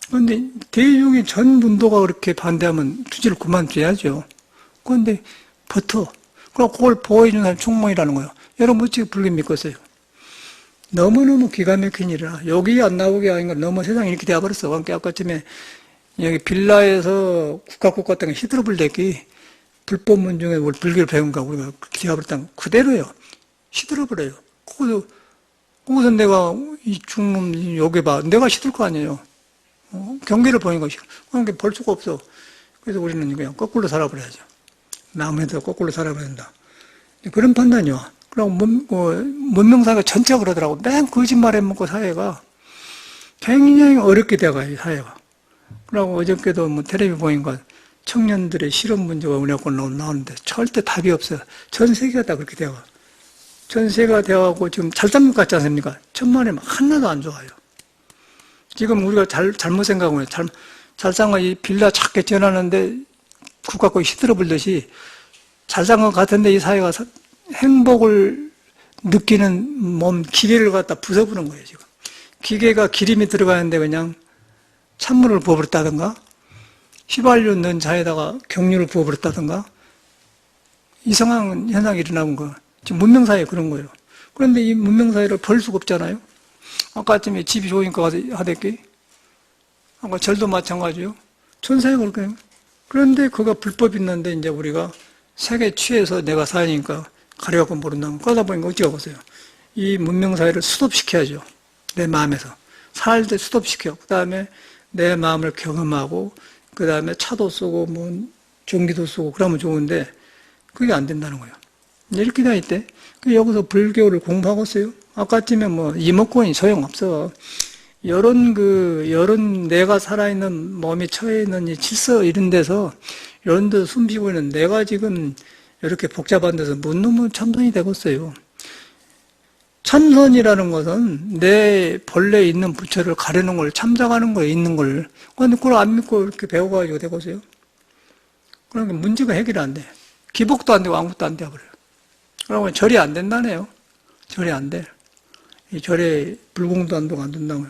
그런데 대중의 전 문도가 그렇게 반대하면 투지를 그만둬야죠. 그런데 버텨. 그럼 그걸 보호해주는 사람이 총무이라는 거예요. 여러분 어찌 불교 믿겠어요? 너무너무 기가 막힌 일이라. 여기 안 나오게 하는 건 너무 세상이 이렇게 되어버렸어. 그러니까 아까쯤에 여기 빌라에서 국가국 같은 거 시들어버리기 불법문 중에 뭘 불교를 배운가 우리가 되어버렸다는 거 그대로예요. 시들어버려요. 거기서 내가 이 중놈 여기 봐. 내가 시들 거 아니에요. 경계를 보니까 그러니까 볼 수가 없어. 그래서 우리는 그냥 거꾸로 살아버려야죠. 남에도 거꾸로 살아버려야 된다. 그런 판단이요. 그리고 문명사회가 전체가 그러더라고. 맨 거짓말 해먹고 사회가 굉장히 어렵게 돼가요, 사회가. 그리고 어저께도 뭐 텔레비 보니까 청년들의 실업 문제가 우리하고 나오는데 절대 답이 없어요. 전 세계가 다 그렇게 돼가. 전 세계가 돼가고 지금 잘못된 것 같지 않습니까? 천만에 하나도 안 좋아요. 지금 우리가 잘못 생각하고 있어요. 잘 산 거 이 빌라 작게 지어놨는데 국가권이 시들어버리듯이 잘 산 것 같은데 이 사회가 행복을 느끼는 몸, 기계를 갖다 부숴부는 거예요, 지금. 기계가 기름이 들어가는데 그냥 찬물을 부어버렸다든가, 휘발유 넣은 차에다가 경유를 부어버렸다든가, 이상한 현상이 일어나는 거. 지금 문명사회에 그런 거예요. 그런데 이 문명사회를 벌 수가 없잖아요. 아까 아침에 집이 좋으니까 가서 하댔기. 아까 절도 마찬가지요. 천사회가 그렇게. 그런데 그가 불법이 있는데 이제 우리가 색에 취해서 내가 사니까 가려갖고 모른다고 꺼다 보니까 어찌 가보세요. 이 문명사회를 수습시켜야죠. 내 마음에서. 살 때 수습시켜. 그 다음에 내 마음을 경험하고, 그 다음에 차도 쓰고, 뭐, 전기도 쓰고, 그러면 좋은데, 그게 안 된다는 거예요. 이렇게 돼 있대. 여기서 불교를 공부하고 있어요. 아까쯤에 뭐, 이목구원이 소용없어. 여론 내가 살아있는 몸이 처해 있는 이 질서 이런 데서, 이런 데서 숨 쉬고 있는 내가 지금 이렇게 복잡한 데서 못 넘으면 참선이 되겠어요. 참선이라는 것은 내 본래 있는 부처를 가려는 걸 참작하는 거예요, 있는 걸. 그런데 그걸 안 믿고 이렇게 배워가지고 되겠어요? 그러니까 문제가 해결이 안 돼. 기복도 안 되고 아무것도 안 되어버려요. 그러면 절이 안 된다네요. 절이 안 돼. 이 절에 불공도 안 되고 안 된다고요.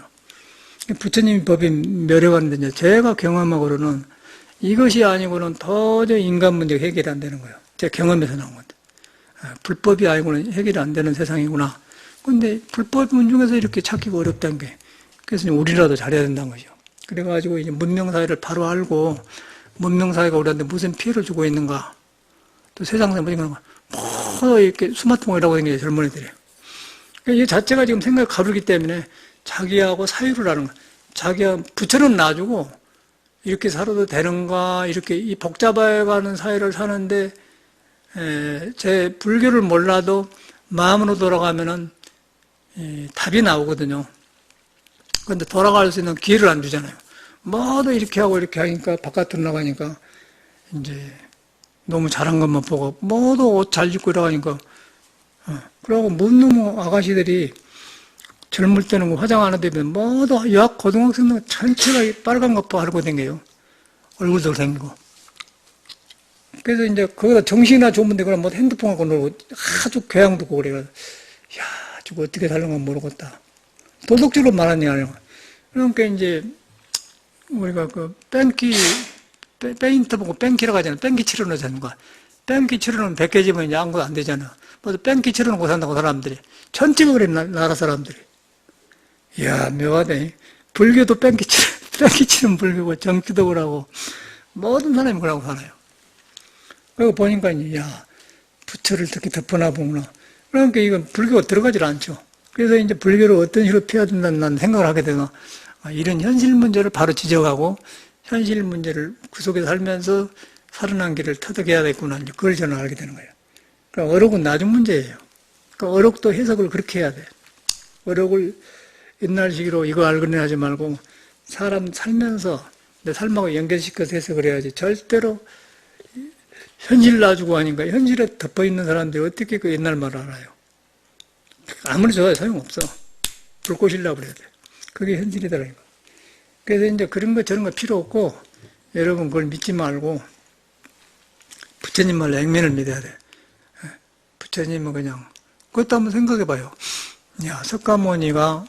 부처님 법이 멸해가는데 이제 제가 경험하고는 이것이 아니고는 도저히 인간 문제가 해결이 안 되는 거예요. 제 경험에서 나온 건데. 불법이 아니고는 해결이 안 되는 세상이구나. 근데 불법문 중에서 이렇게 찾기가 어렵다는 게. 그래서 우리라도 잘해야 된다는 거죠. 그래가지고 이제 문명사회를 바로 알고, 문명사회가 우리한테 무슨 피해를 주고 있는가. 또 세상에서 뭐 이렇게 스마트폰이라고 하는 게 젊은 애들이에요. 이 자체가 지금 생각이 가루기 때문에 자기하고 사유를 하는 거야. 자기가 부처는 놔주고 이렇게 살아도 되는가, 이렇게 이 복잡해가는 사회를 사는데, 제 불교를 몰라도 마음으로 돌아가면은 답이 나오거든요. 근데 돌아갈 수 있는 기회를 안 주잖아요. 뭐도 이렇게 하고 이렇게 하니까, 바깥으로 나가니까, 이제, 너무 잘한 것만 보고, 뭐도 옷 잘 입고 이러니까, 그러고 묻는 아가씨들이 젊을 때는 뭐 화장 안 하다 보면 뭐도 여학 고등학생들 전체가 빨간 것 바르고 다녀요. 얼굴도 생기고. 그래서 이제 거기다 정신이나 좋은데 그럼 뭐 핸드폰 갖고 놀고 아주 교양 듣고 그래요. 야, 저거 어떻게 살는 건 모르겠다. 도덕적으로 말하는 게 아니라. 그러니까 이제 우리가 그 페인트 보고 뺑키라고 하잖아. 뺑키 치료는 하는 거야. 뺑키 치료는 100개 집으면 이제 아무것도 안 되잖아. 그래서 뺑키 치료는 못 산다고 사람들이. 전체가 그래, 나라 사람들이. 이야, 묘하네. 불교도 뺑키 치는 불교고, 정치도 그러고, 모든 사람이 그러고 살아요. 그리고 보니까, 야, 부처를 어떻게 덮어놔 보구나. 그러니까 이건 불교가 들어가질 않죠. 그래서 이제 불교를 어떤 식으로 피해야 된다는 난 생각을 하게 되나, 이런 현실 문제를 바로 지적하고, 현실 문제를 그 속에 살면서 살아난 길을 터득해야겠구나. 이제 그걸 저는 알게 되는 거예요. 그러니까 어록은 나중 문제예요. 그러니까 어록도 해석을 그렇게 해야 돼. 어록을 옛날식으로 이거 알거니 하지 말고 사람 살면서 내 삶하고 연결시켜서 해석을 해야지. 절대로 현실 놔주고 하니까 현실에 덮어있는 사람들이 어떻게 그 옛날 말을 알아요. 아무리 좋아요. 소용없어. 불꽃이려고 그래야 돼. 그게 현실이더라니까. 그래서 이제 그런 거 저런 거 필요 없고 여러분 그걸 믿지 말고 부처님 말로 액면을 믿어야 돼. 부처님은 그냥 그것도 한번 생각해 봐요. 야, 석가모니가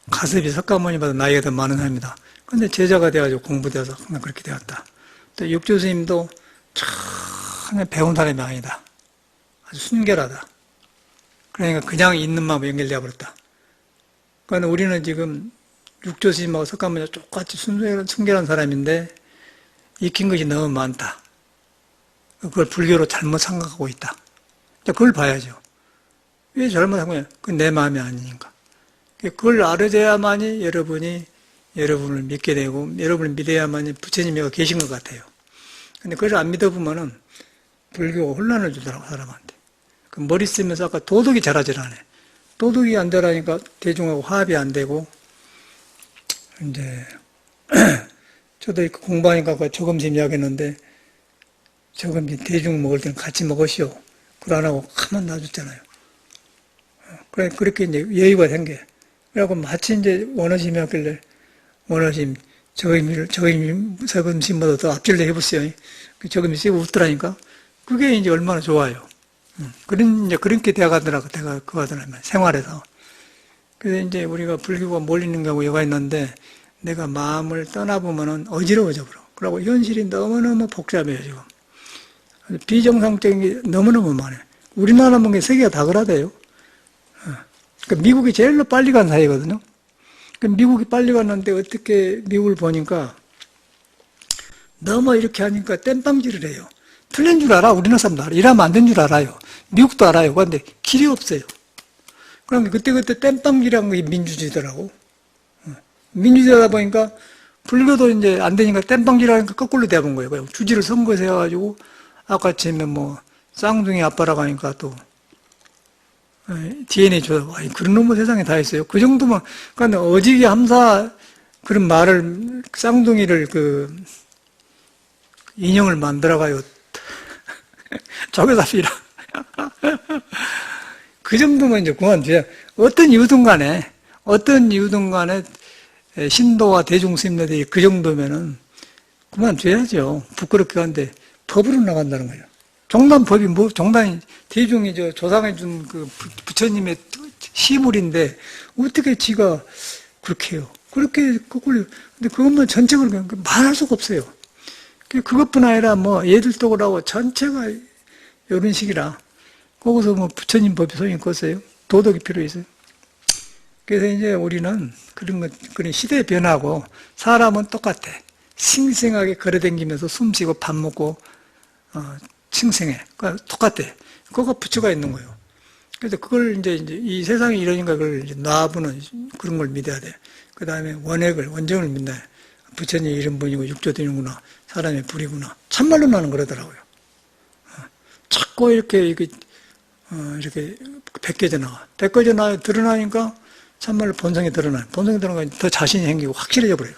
가습이 석가모니보다 나이가 더 많은 사람이다. 근데 제자가 돼가지고 공부되어서 그냥 그렇게 되었다. 또 육조 스님도 참 배운 사람이 아니다. 아주 순결하다. 그러니까 그냥 있는 마음으로 연결되어 버렸다. 그러니까 우리는 지금 육조 스님하고 석가모니가 똑같이 순결한 사람인데 익힌 것이 너무 많다. 그걸 불교로 잘못 생각하고 있다. 그걸 봐야죠. 왜 잘못한 거냐? 그건 내 마음이 아니니까. 그걸 알아줘야만이 여러분을 믿게 되고, 여러분을 믿어야만이 부처님이 계신 것 같아요. 근데 그걸 안 믿어보면은 불교가 혼란을 주더라고, 사람한테. 그 머리 쓰면서 아까 도덕이 자라질 않아. 도덕이 안 자라니까 대중하고 화합이 안 되고, 이제, 저도 공부하니까 조금씩 이야기했는데, 조금씩 대중 먹을 때는 같이 먹으시오. 그걸 안 하고 가만 놔줬잖아요. 그래, 그렇게 이제 여유가 생겨. 그래갖고 마치 이제 원어심이 왔길래, 원어심, 저임심보다 더 앞질러 해보세요. 저임이 쓰고 웃더라니까. 그게 이제 얼마나 좋아요. 그렇게 돼가더라고, 생활에서. 그래서 이제 우리가 불교가 몰리는 경우가 있는데, 내가 마음을 떠나보면은 어지러워져 버려. 그리고 현실이 너무너무 복잡해요, 지금. 비정상적인 게 너무너무 많아요. 우리나라 뭐 세계가 다 그러대요. 그러니까 미국이 제일로 빨리 간 사회거든요. 그러니까 미국이 빨리 갔는데 어떻게 미국을 보니까 너무 이렇게 하니까 땜빵질을 해요. 틀린 줄 알아. 우리나라 사람도 알아. 이러면 안 된 줄 알아요. 미국도 알아요. 그런데 길이 없어요. 그러니까 그때 땜빵질한 게 민주주의더라고. 민주주의다 보니까 불교도 이제 안 되니까 땜빵질하니까 거꾸로 돼본 거예요. 주지를 선거에서 해가지고 아까 처음에 뭐 쌍둥이 아빠라고 하니까 또 DNA 조작, 그런 놈의 세상에 다 있어요. 그 정도면, 그러니까 어지기 함사 그런 말을, 쌍둥이를 인형을 만들어가요. 저게답이라. 그 정도면 이제 그만둬야, 어떤 이유든 간에 신도와 대중스님들이 그 정도면은 그만둬야죠. 부끄럽게 한데 법으로 나간다는 거예요. 종단법이 종단이, 대중이 조상해준 그 부처님의 시물인데, 어떻게 지가 그렇게 해요? 그렇게, 근데 그것만 전체적으로 말할 수가 없어요. 그것뿐 아니라 얘들도 그러고 전체가 이런 식이라, 거기서 부처님 법이 소용이 없어요. 도덕이 필요 있어요. 그래서 이제 우리는 그런 시대의 변화고, 사람은 똑같아. 싱싱하게 걸어다니면서 숨 쉬고 밥 먹고, 칭생해. 그러니까 똑같아. 그거 부처가 있는 거예요. 그래서 그걸 이제 이 세상이 이러니까 그걸 이제 놔보는 그런 걸 믿어야 돼. 그 다음에 원정을 믿나. 부처님 이런 분이고 육조도 이런구나. 사람의 불이구나. 참말로 나는 그러더라고요. 자꾸 이렇게 벗겨져 나와, 드러나니까 참말로 본성이 드러나요. 본성이 드러나니까 더 자신이 생기고 확실해져 버려요.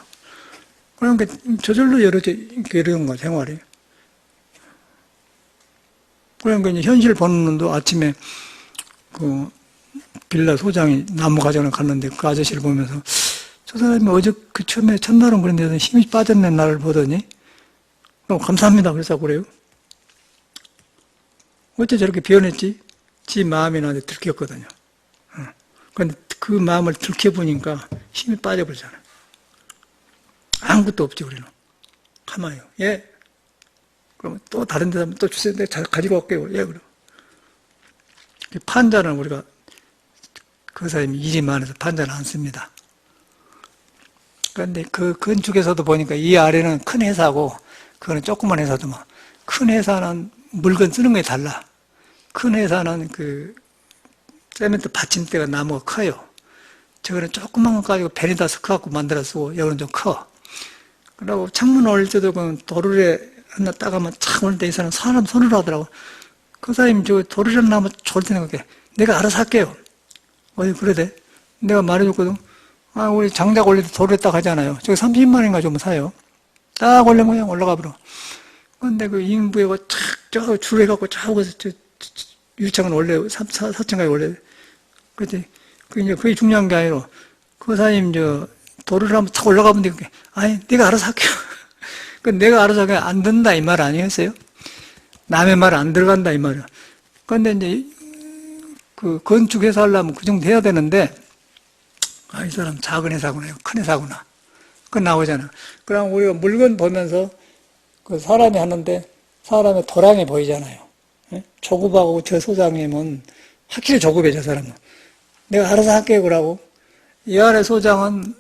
그러니까 저절로 이런 거, 생활이. 그러니까 이제 현실 보는 놈도 아침에 그 빌라 소장이 나무 가져러 갔는데 그 아저씨를 보면서 저 사람이 어제 그 처음에 첫날은 그런데 힘이 빠졌네 나를 보더니 그럼 감사합니다 그래서 그래요. 어째 저렇게 변했지? 지 마음이 나한테 들켰거든요. 그런데 그 마음을 들켜보니까 힘이 빠져버리잖아요. 아무것도 없지 우리는. 가만히요. 예. 그러면 또 다른 데 가면 또 주세요. 내가 가지고 갈게요. 예, 그래. 판자는 우리가 그 사람이 일이 많아서 판자는 안 씁니다. 그런데 그 건축에서도 보니까 이 아래는 큰 회사고 그거는 조그만 회사도 큰 회사는 물건 쓰는 게 달라. 큰 회사는 그 세멘트 받침대가 나무가 커요. 저거는 조그만 거 가지고 벤에다 섞어갖고 만들어 쓰고 여기는 좀 커. 그리고 창문 올릴 때도 그 도르래 하나 따가면 착 올릴 때 이 사람 손으로 하더라고. 그 사람이 저 도르래 나무 좋을 때 생각해. 내가 알아서 할게요. 어디 그래 돼? 내가 말해줬거든. 아, 우리 장작 올릴 때 도르래 딱 하잖아요. 저기 30만 원인가 좀 사요. 딱 올리면 그냥 올라가 버려. 근데 그 인부에 저 줄해갖고 저거서 유창은 원래 4층까지 원래. 그랬더니 그게 중요한 게 아니라 그 사장님 도로를 한번 탁 올라가면 돼. 아니 내가 알아서 할게요. 그 내가 알아서 하게 안 된다 이 말 아니었어요? 남의 말 안 들어간다 이 말이야. 그런데 이제 그 건축 회사 하려면 그 정도 해야 되는데 이 사람 작은 회사구나 큰 회사구나. 그거 나오잖아. 그럼 우리가 물건 보면서 그 사람이 하는데 사람의 도량이 보이잖아요. 조급하고 저 소장님은 확실히 조급해 저 사람은. 내가 알아서 할게요 그러고 이 아래 소장은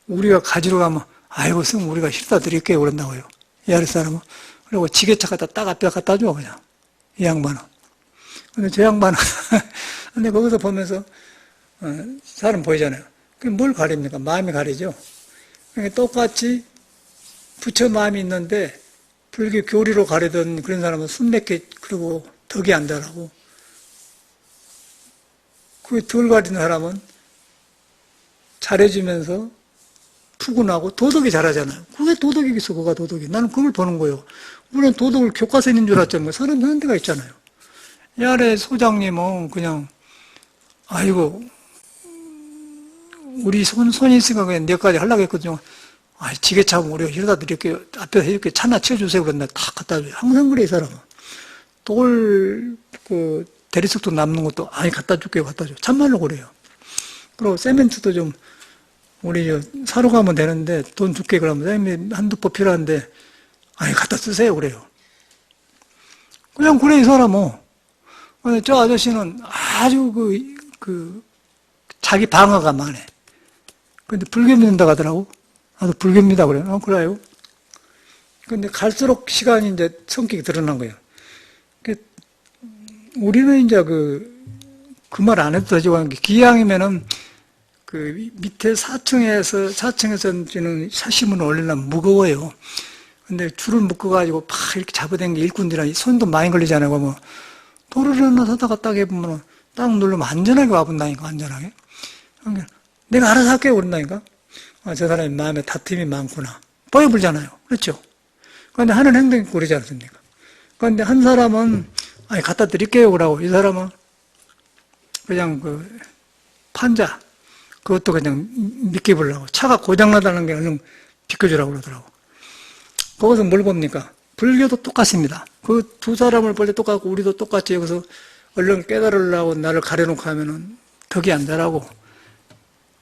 우리가 가지러 가면 아이고 쓰면 우리가 실다 드릴게요 그런다고요. 이 아래 사람은. 그리고 지게차 갖다 딱 앞에 갖다 줘 그냥. 이 양반은. 근데 저 양반은 근데 거기서 보면서 사람 보이잖아요. 그게 뭘 가립니까? 마음이 가리죠. 그러니까 똑같이 부처 마음이 있는데 불교 교리로 가리던 그런 사람은 순맥게 그리고 덕이 안 자라고 그 덜 가리는 사람은 잘해주면서 푸근하고 도덕이 잘하잖아요. 그게 도덕이겠어, 그가 도덕이. 나는 그걸 보는 거예요. 우리는 도덕을 교과서에 있는 줄 알았잖아요. 사람 사는 데가 있잖아요. 이 아래 소장님은 그냥, 아이고, 우리 손이 있으니까 그냥 내까지 하려고 했거든요. 지게차 하면 우리가 이러다 드릴게요. 앞에서 이렇게 차나 치워주세요. 그런데 다 갖다 줘요. 항상 그래, 이 사람은. 대리석도 남는 것도, 갖다 줄게요. 갖다 줘. 참말로 그래요. 그리고 세멘트도 좀, 우리 사러 가면 되는데 돈 줄게 그러면 선생님 한두 포 필요한데 갖다 쓰세요 그래요. 그냥 그래 이 사람은. 근데 저 아저씨는 아주 자기 방어가 많아. 근데 불교 믿는다고 하더라고. 나도 불교 믿다 그래요. 그래요. 근데 갈수록 시간이 이제 성격이 드러난 거예요. 우리는 이제 그 말 안 해도 되지만 기왕이면은 그 밑에 4층에서 주는 사시문을 올리려면 무거워요. 근데 줄을 묶어가지고 팍 이렇게 잡아당기 일꾼들이랑 손도 많이 걸리잖아요. 그러면 도로를 하나 사다가 딱 해보면 딱 누르면 안전하게 와본다니까, 안전하게. 그러니까 내가 알아서 할게요, 그런다니까. 저 사람이 마음에 다툼이 많구나. 보여불잖아요. 그렇죠? 그런데 하는 행동이 그러지 않습니까? 그런데 한 사람은, 갖다 드릴게요, 그러고, 이 사람은 그냥 판자, 그것도 그냥 믿게 보려고. 차가 고장나다는 게 얼른 비켜주라고 그러더라고. 거기서 뭘 봅니까? 불교도 똑같습니다. 그 두 사람을 볼 때 똑같고, 우리도 똑같이 여기서 얼른 깨달으려고 나를 가려놓고 하면은 덕이 안 자라고,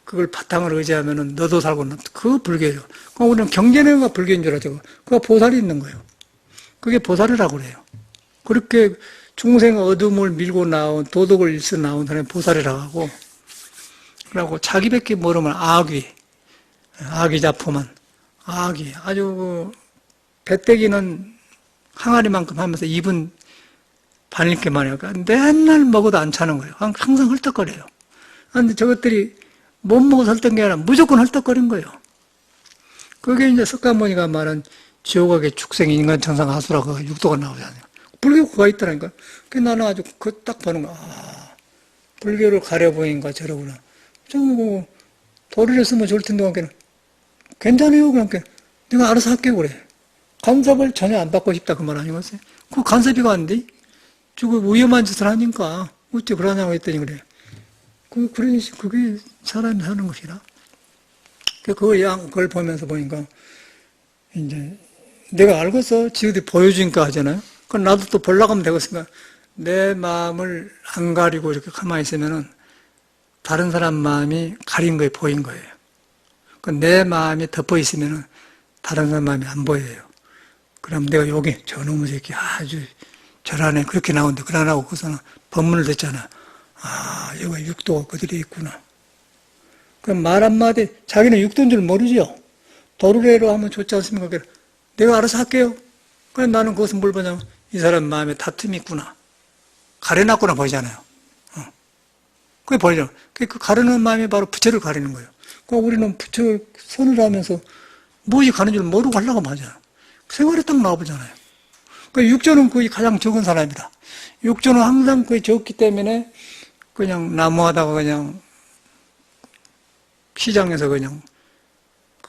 그걸 바탕으로 의지하면은 너도 살고, 그 불교예요. 그럼 우리는 경전회가 불교인 줄 알죠. 그거 보살이 있는 거예요. 그게 보살이라고 그래요. 그렇게 중생 어둠을 밀고 나온, 도덕을 일서 나온 사람이 보살이라고 하고, 그리고 자기밖에 모르면 아귀 자포만, 아주 배때기는 항아리만큼 하면서 입은 반일게만 해요. 그러니까 맨날 먹어도 안 차는 거예요. 항상 헐떡거려요. 그런데 저것들이 못 먹어서 헐떡인 게 아니라 무조건 헐떡거린 거예요. 그게 이제 석가모니가 말한 지옥악의 축생 인간 천상 하수라고 육도가 나오잖아요. 불교가 있더라니까. 그래서 나는 아주 그 딱 보는 거야. 아, 불교를 가려보니까 저러구나. 저거 도리를 쓰면 좋을 텐데, 그러니까 괜찮아요. 그러니까 내가 알아서 할게요. 그래. 간섭을 전혀 안 받고 싶다. 그 말 아니겠어요? 그 간섭이가 안 돼? 저거 위험한 짓을 하니까 어째 그러냐고 했더니 그래. 그게 사람이 사는 것이라. 그걸 보면서 보니까 이제 내가 알고서 지들이 보여주니까 하잖아요. 그럼 나도 또 보려고 하면 되겠으니까 내 마음을 안 가리고 이렇게 가만히 있으면은 다른 사람 마음이 가린 거에 보인 거예요. 내 마음이 덮어 있으면은 다른 사람 마음이 안 보여요. 그럼 내가 여기 저놈의 새끼 아주 저라네 그렇게 나오는데 그러나고 거기서는 법문을 듣잖아. 아, 여기 육도가 그들이 있구나. 그럼 말 한마디 자기는 육도인 줄 모르죠. 도르래로 하면 좋지 않습니까? 내가 알아서 할게요. 그럼 나는 그것은 뭘 보냐면 이 사람 마음에 다툼이 있구나. 가려놨구나 보이잖아요. 그게 보이죠. 그 가르는 마음이 바로 부처를 가리는 거예요. 그러니까 우리는 부처를 선을 하면서 무엇이 가는 줄 모르고 하려고 하잖아요. 생활에 딱 나와보잖아요. 그러니까 육조는 거의 가장 적은 사람이다. 육조는 항상 거의 적기 때문에 그냥 나무하다가 그냥 시장에서 그냥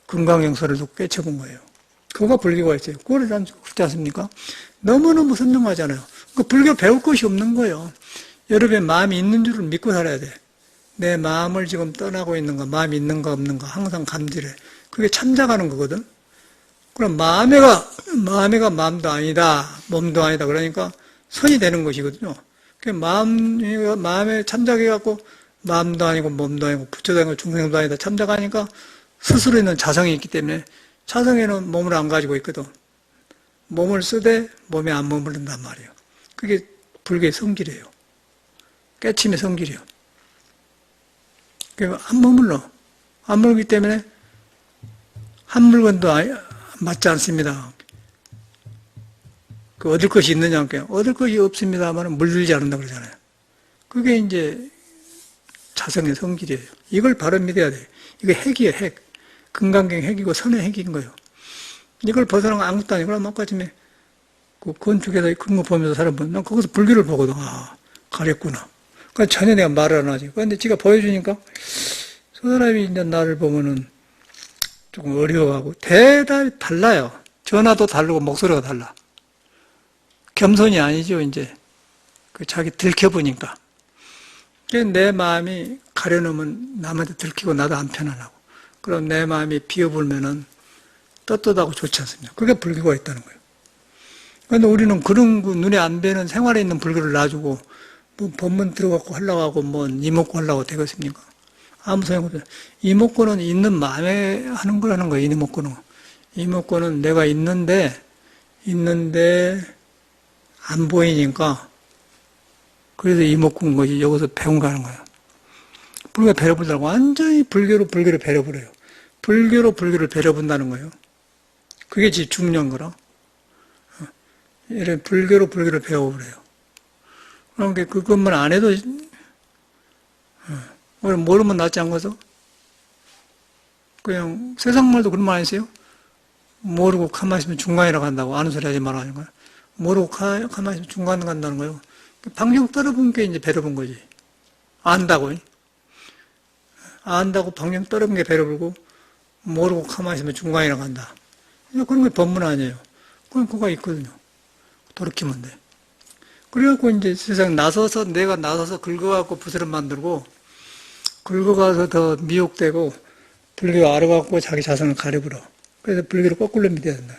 금강경서를 꿰쳐본 거예요. 그거가 불교가 있어요. 그거를 난 그렇지 않습니까? 너무너무 선명하잖아요. 그러니까 불교 배울 것이 없는 거예요. 여러분의 마음이 있는 줄을 믿고 살아야 돼. 내 마음을 지금 떠나고 있는가, 마음이 있는가 없는가 항상 감지를 해. 그게 참작하는 거거든. 그럼 마음에가 마음도 아니다, 몸도 아니다. 그러니까 선이 되는 것이거든요. 마음에 참작해갖고 마음도 아니고 몸도 아니고 부처도 아니고 중생도 아니다 참작하니까 스스로 있는 자성이 있기 때문에 자성에는 몸을 안 가지고 있거든. 몸을 쓰되 몸에 안 머무른단 말이에요. 그게 불교의 성질이에요. 깨침의 성질이에요. 안 머물러. 안 머물기 때문에 한 물건도 맞지 않습니다. 얻을 것이 있느냐, 얻을 것이 없습니다만 물들지 않는다 그러잖아요. 그게 이제 자성의 성질이에요. 이걸 바로 믿어야 돼요. 이게 핵이에요, 핵. 금강경 핵이고 선의 핵인 거예요. 이걸 벗어나면 아무것도 아니고, 그럼 아까 전에 그 건축에서 그런 거 보면서 사람은, 난 거기서 불교를 보거든. 아, 가렸구나. 그러니까 전혀 내가 말을 안 하지. 그런데 지가 보여주니까, 저 사람이 이제 나를 보면은 조금 어려워하고, 대답이 달라요. 전화도 다르고, 목소리가 달라. 겸손이 아니죠, 이제. 자기 들켜보니까. 내 마음이 가려놓으면 남한테 들키고 나도 안 편안하고. 그럼 내 마음이 비어불면은 떳떳하고 좋지 않습니까? 그게 불교가 있다는 거예요. 그런데 우리는 그런 눈에 안 뵈는 생활에 있는 불교를 놔주고, 뭐 법문 들어갖고 하려고 하고, 뭐 이목구 하려고 되겠습니까? 아무 소용없어요. 이목구는 있는 마음에 하는 거라는 거예요, 이목구는. 이목구는 내가 있는데 안 보이니까, 그래서 이목구인 것이 여기서 배운 거 하는 거예요. 불교가 배려본다고 완전히 불교로 배려버려요. 불교로 불교를 배려본다는 거예요. 그게 제일 중요한 거라. 이래 불교로 불교를 배워버려요. 그러니까 그것만 안 해도, 모르면 낫지 않고서? 그냥 세상 말도 그런 말 아니세요? 모르고 가만히 있으면 중간이라고 한다고. 아는 소리 하지 말라는 거예요. 모르고 가만히 있으면 중간 간다는 거예요. 방정 떨어본 게 이제 배려본 거지. 안다고. 안다고 방정 떨어본 게 배려보고, 모르고 가만히 있으면 중간이라고 한다. 그런 게 법문 아니에요. 그건 그거가 있거든요. 돌이키면 돼. 그래갖고 이제 세상 내가 나서서 긁어갖고 부스를 만들고, 긁어가서 더 미혹되고, 불교 알아갖고 자기 자성을 가려버려. 그래서 불교를 거꾸로 믿어야 된다.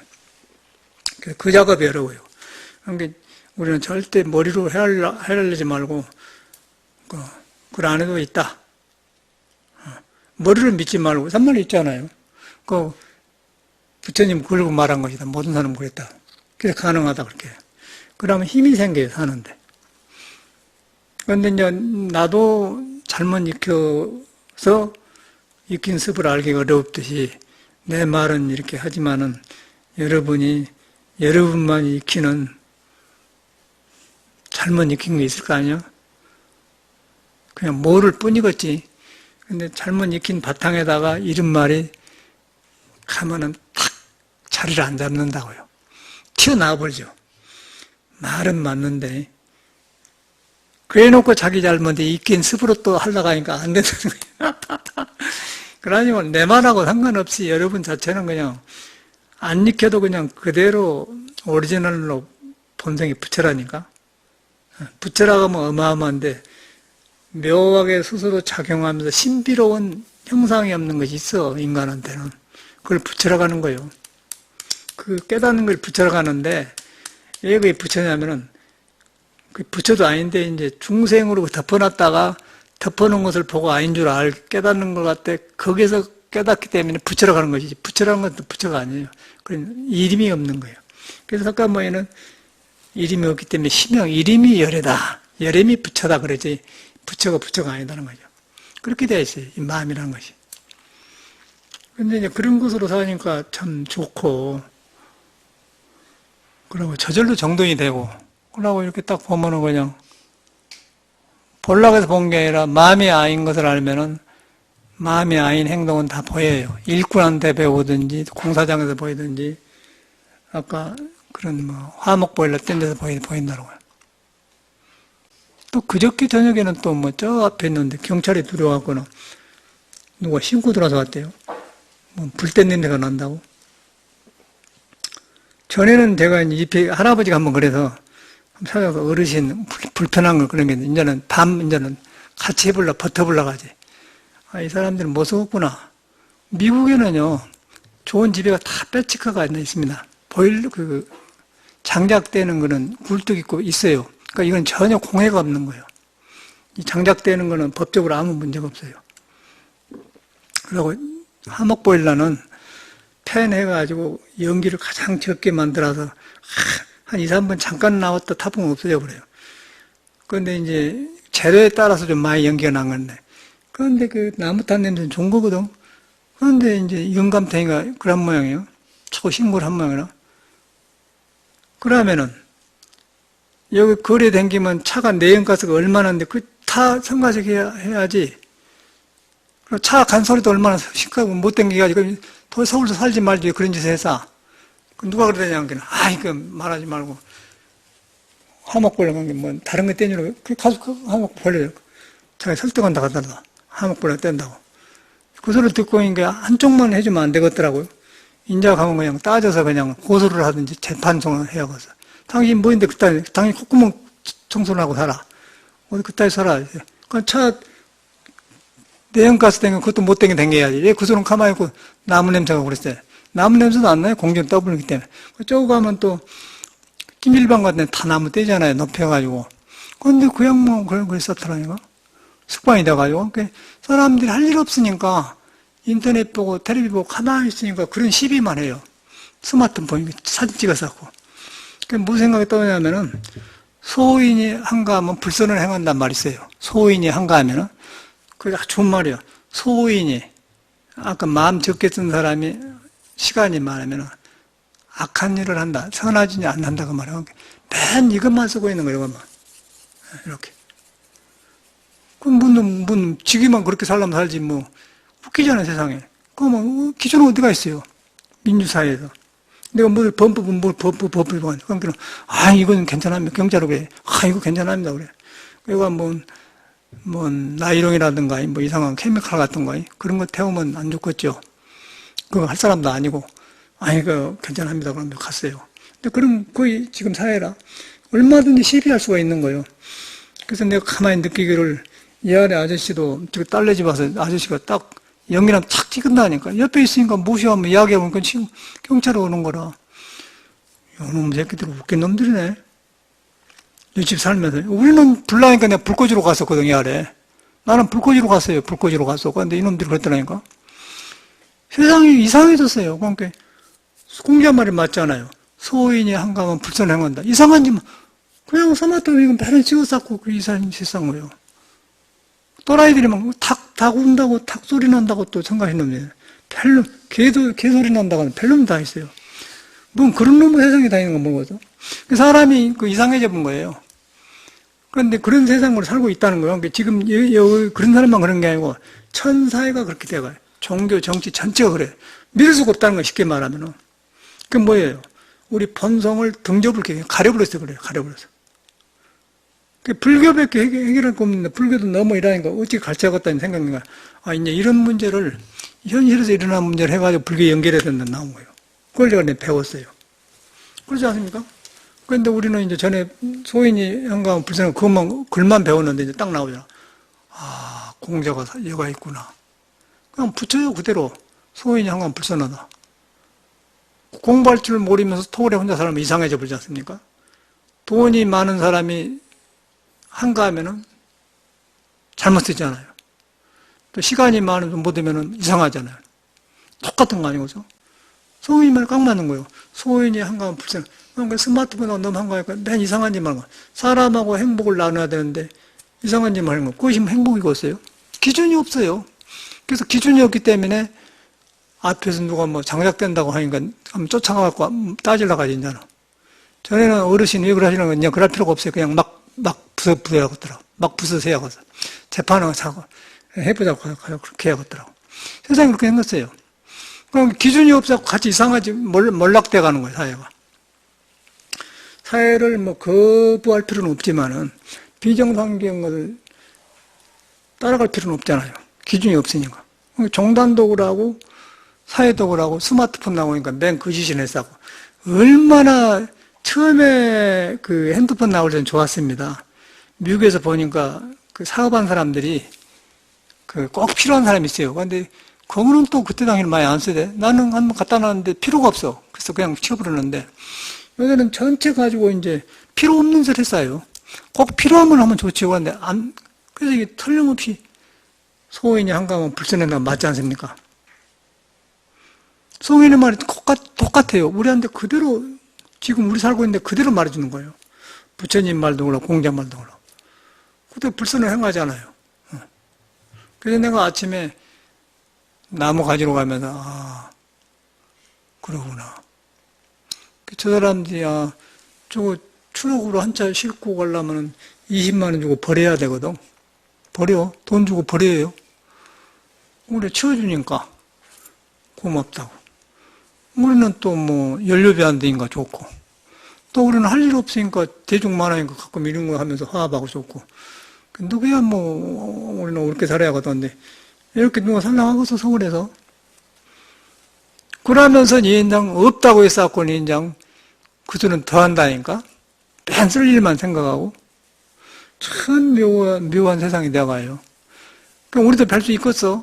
그 작업이 어려워요. 그러니까 우리는 절대 머리로 헤아리지 말고, 그 안에도 있다. 머리를 믿지 말고, 산말이 있잖아요. 부처님 그러고 말한 것이다. 모든 사람은 그랬다. 그래서 가능하다, 그렇게. 그러면 힘이 생겨요, 사는데. 그런데 이제 나도 잘못 익혀서 익힌 습을 알기가 어렵듯이 내 말은 이렇게 하지만은 여러분만이 익히는 잘못 익힌 게 있을 거 아니야? 그냥 모를 뿐이겠지. 근데 잘못 익힌 바탕에다가 이른말이 가면은 탁 자리를 안 잡는다고요. 튀어나와 버리죠. 말은 맞는데 그래 놓고 자기 잘못에 익힌 습으로 또 하려고 하니까 안 되는 거예요. 그러니까 내 말하고 상관없이 여러분 자체는 그냥 안 익혀도 그냥 그대로 오리지널로 본성이 부처라니까. 부처라고 하면 어마어마한데 묘하게 스스로 작용하면서 신비로운 형상이 없는 것이 있어, 인간한테는. 그걸 부처라고 하는 거예요. 그 깨닫는 걸 부처라고 하는데 왜 그게 부처냐면은 그 부처도 아닌데 이제 중생으로 덮어놨다가 덮어놓은 것을 보고 아닌 줄 깨닫는 것 같아. 거기서 깨닫기 때문에 부처라고 하는 것이지. 부처라는 것도 부처가 아니에요. 그런 이름이 없는 거예요. 그래서 석가모니는 이름이 없기 때문에 시명, 이름이 열애다. 열애미 부처다 그러지. 부처가 아니다는 거죠. 그렇게 되어 있어요. 이 마음이라는 것이. 근데 이제 그런 것으로 사니까 참 좋고, 그리고 저절로 정돈이 되고, 그러고 이렇게 딱 보면은 그냥, 볼락에서 본 게 아니라 마음이 아닌 것을 알면은 마음이 아닌 행동은 다 보여요. 일꾼한테 배우든지, 공사장에서 보이든지, 아까 그런 화목 보일러 뗀 데서 보인다고요. 또 그저께 저녁에는 또 저 앞에 있는데 경찰이 들어왔거나 누가 신고 들어와서 왔대요. 불뗀 냄새가 난다고. 전에는 제가 이제 할아버지가 한번 그래서 찾아서 어르신 불편한 걸 그런 게 이제는 이제는 같이 해보려 버텨보려 가지. 이 사람들은 무서웠구나. 미국에는요 좋은 집에가 다 빼치카가 있습니다. 장작되는 거는 굴뚝 있고 있어요. 그러니까 이건 전혀 공해가 없는 거예요. 이 장작되는 거는 법적으로 아무 문제가 없어요. 그리고 화목보일러는 팬 해가지고 연기를 가장 적게 만들어서 한 2, 3분 잠깐 나왔다 타보면 없어져 버려요. 그런데 이제 재료에 따라서 좀 많이 연기가 난 건데, 그런데 그 나무탄 냄새는 좋은 거거든. 그런데 이제 영감탱이가 그런 모양이에요. 초신고를 한 모양이라. 그러면은 여기 거리에 댕기면 차가 내연가스가 얼마나인데 그 타 성가시게 해야지. 차 간 소리도 얼마나 시끄럽고 못 댕기게 가지고 더 서울서 살지 말지 그런 짓을 해서 누가 그러냐면 이거 말하지 말고 화목벌레 뭐 다른 거 떼주라고 가서 화목벌레 자기 설득한다 하더라. 화목벌레 뗀다고. 그 소리를 듣고 이게 한쪽만 해주면 안 되겠더라고요. 인자 가면 그냥 따져서 그냥 고소를 하든지 재판송을 해야겠어. 당신 뭐인데 그따위 당신 콧구멍 청소를 하고 살아. 어디 그따위 살아. 차 내연가스 댕겨 그것도 못 댕겨야지. 왜 그 소리는 가만히 있고 나무 냄새가 그랬어요. 나무 냄새도 안 나요. 공기는 떠버리기 때문에. 저거 가면 또 찜질방 같은 데 다 나무 떼잖아요. 높여가지고. 그런데 그 양반 그랬었더라니까. 습관이 돼가지고. 사람들이 할 일 없으니까 인터넷 보고 텔레비 보고 가만히 있으니까 그런 시비만 해요. 스마트폰 사진 찍어서 갖고. 무슨 생각이 떠오르냐면은 소인이 한가하면 불선을 행한단 말이 있어요. 소인이 한가하면은 그게 아주 좋은 말이에요. 소인이 아까 마음 적게 쓴 사람이 시간이 많으면은 악한 일을 한다. 선하지 않는다고 말해요. 맨 이것만 쓰고 있는 거예요. 이것만. 이렇게. 그럼 지기만 그렇게 살려면 살지 웃기잖아요, 세상에. 기준은 어디가 있어요? 민주사회에서. 내가 법을 그러니까 이건 괜찮합니다. 경찰로 그래. 이거 괜찮합니다. 그래. 그리고 나이롱이라든가 이상한 케미칼 같은 거 그런 거 태우면 안 좋겠죠. 그거 할 사람도 아니고 이거 괜찮합니다. 그러면 갔어요. 근데 그럼 거의 지금 사회라 얼마든지 시비할 수가 있는 거예요. 그래서 내가 가만히 느끼기를 이 안에 아저씨도 저기 딸네 집 와서 아저씨가 딱 연기랑 탁 찍은다니까. 옆에 있으니까 무시하면 이야기하면 지금 경찰이 오는 거라. 이놈 새끼들 웃긴 놈들이네. 이 집 살면서. 우리는 불나니까 내가 불꽃으로 갔었거든, 이 아래. 나는 불꽃으로 갔어요. 불꽃으로 갔어. 근데 이놈들이 그랬더라니까. 세상이 이상해졌어요. 그러니까 공자 말이 맞잖아요. 소인이 한가하면 불선행한다. 이상한지 그냥 스마트폰 이거 배를 찍어쌌고 그 이상한 세상 거예요. 또라이들이 닭 운다고 닭 소리 난다고 또 생각했는데 별로 개소리 난다고 별놈 다 있어요. 그런 놈의 세상에 다니는 건 뭐거든. 사람이 이상해져 본 거예요. 그런데 그런 세상으로 살고 있다는 거예요. 그러니까 지금 그런 사람만 그런 게 아니고 전 사회가 그렇게 돼가요. 종교, 정치 전체가 그래요. 믿을 수가 없다는 거 쉽게 말하면은. 그 뭐예요? 우리 본성을 등져버리게 가려버려서 그래요. 가려버려서. 불교밖에 해결할 거 없는데 불교도 너무 이러니까 어찌 가르쳐야겠다는 생각인가. 아, 이제 이런 문제를 현실에서 일어나는 문제를 해가지고 불교에 연결해야 된다 나온 거예요. 그걸 제가 배웠어요. 그렇지 않습니까? 그런데 우리는 이제 전에 소인이 한가하면 불쌍한 그것만, 글만 배웠는데 이제 딱 나오잖아. 아, 공자가 여가 있구나. 그냥 붙여요, 그대로. 소인이 한가하면 불쌍하다. 공부할 줄 모르면서 토굴에 혼자 살면 이상해져 버리지 않습니까? 돈이 많은 사람이 한가하면은 잘못 쓰잖아요. 또 시간이 많으면 못하면은 이상하잖아요. 똑같은 거 아니고죠? 소인이 말 딱 맞는 거예요. 소인이 한가하면 불쌍해. 그러니까 스마트폰하고 너무 한가하니까 맨 이상한 짓만 하는 거야. 사람하고 행복을 나눠야 되는데 이상한 짓만 하는 거야. 그것이 행복이겠어요? 기준이 없어요. 그래서 기준이 없기 때문에 앞에서 누가 뭐 장작된다고 하니까 한번 쫓아가갖고 따지려고 하지, 이제는. 전에는 어르신이 왜 그러시는 거냐, 그럴 필요가 없어요. 그냥 막 부숴야겠더라고. 막 부숴서야겠어. 재판을 하고 해보자고 그렇게 해야겠더라고. 세상이 그렇게 생겼어요. 그럼 기준이 없어서 같이 이상하지, 몰락돼 가는 거예요, 사회가. 사회를 뭐 거부할 필요는 없지만은 비정상적인 따라갈 필요는 없잖아요. 기준이 없으니까. 종단도구라고 사회도구라고 스마트폰 나오니까 맨 그 짓을 했다고. 얼마나 처음에 그 핸드폰 나올 때는 좋았습니다. 미국에서 보니까 그 사업한 사람들이 그 꼭 필요한 사람이 있어요. 근데 그거는 또 그때 당시에는 많이 안 쓰대. 나는 한번 갖다 놨는데 필요가 없어. 그래서 그냥 치워버렸는데 요새는 전체 가지고 이제 필요 없는 소리 했어요. 꼭 필요하면 하면 좋지. 그런데 그래서 이게 틀림없이 소인이 한가하면 불선한다고 맞지 않습니까? 소인의 말이 똑같아요. 우리한테 그대로, 지금 우리 살고 있는데 그대로 말해주는 거예요. 부처님 말도 그렇고, 공자 말도 그렇고. 그때 불선을 행하잖아요. 그래서 내가 아침에 나무 가지러 가면서, 아, 그러구나. 저 사람들이, 저거 추록으로 한 차 싣고 가려면 20만 원 주고 버려야 되거든. 버려. 돈 주고 버려요. 우리 치워주니까 고맙다고. 우리는 또 뭐 연료비 안 되니까 좋고, 또 우리는 할 일 없으니까 대중 많으니까 가끔 이런 거 하면서 화합하고 좋고. 누구야 뭐 우리는 그렇게 살아야겠던데 이렇게 누가 살랑하고서 서울에서. 그러면서 이인장 없다고 했었고 이인장 그들은 더 한다니까. 맨 쓸 일만 생각하고. 참 묘한 세상이 되어가요. 그럼 우리도 별 수 있겠어.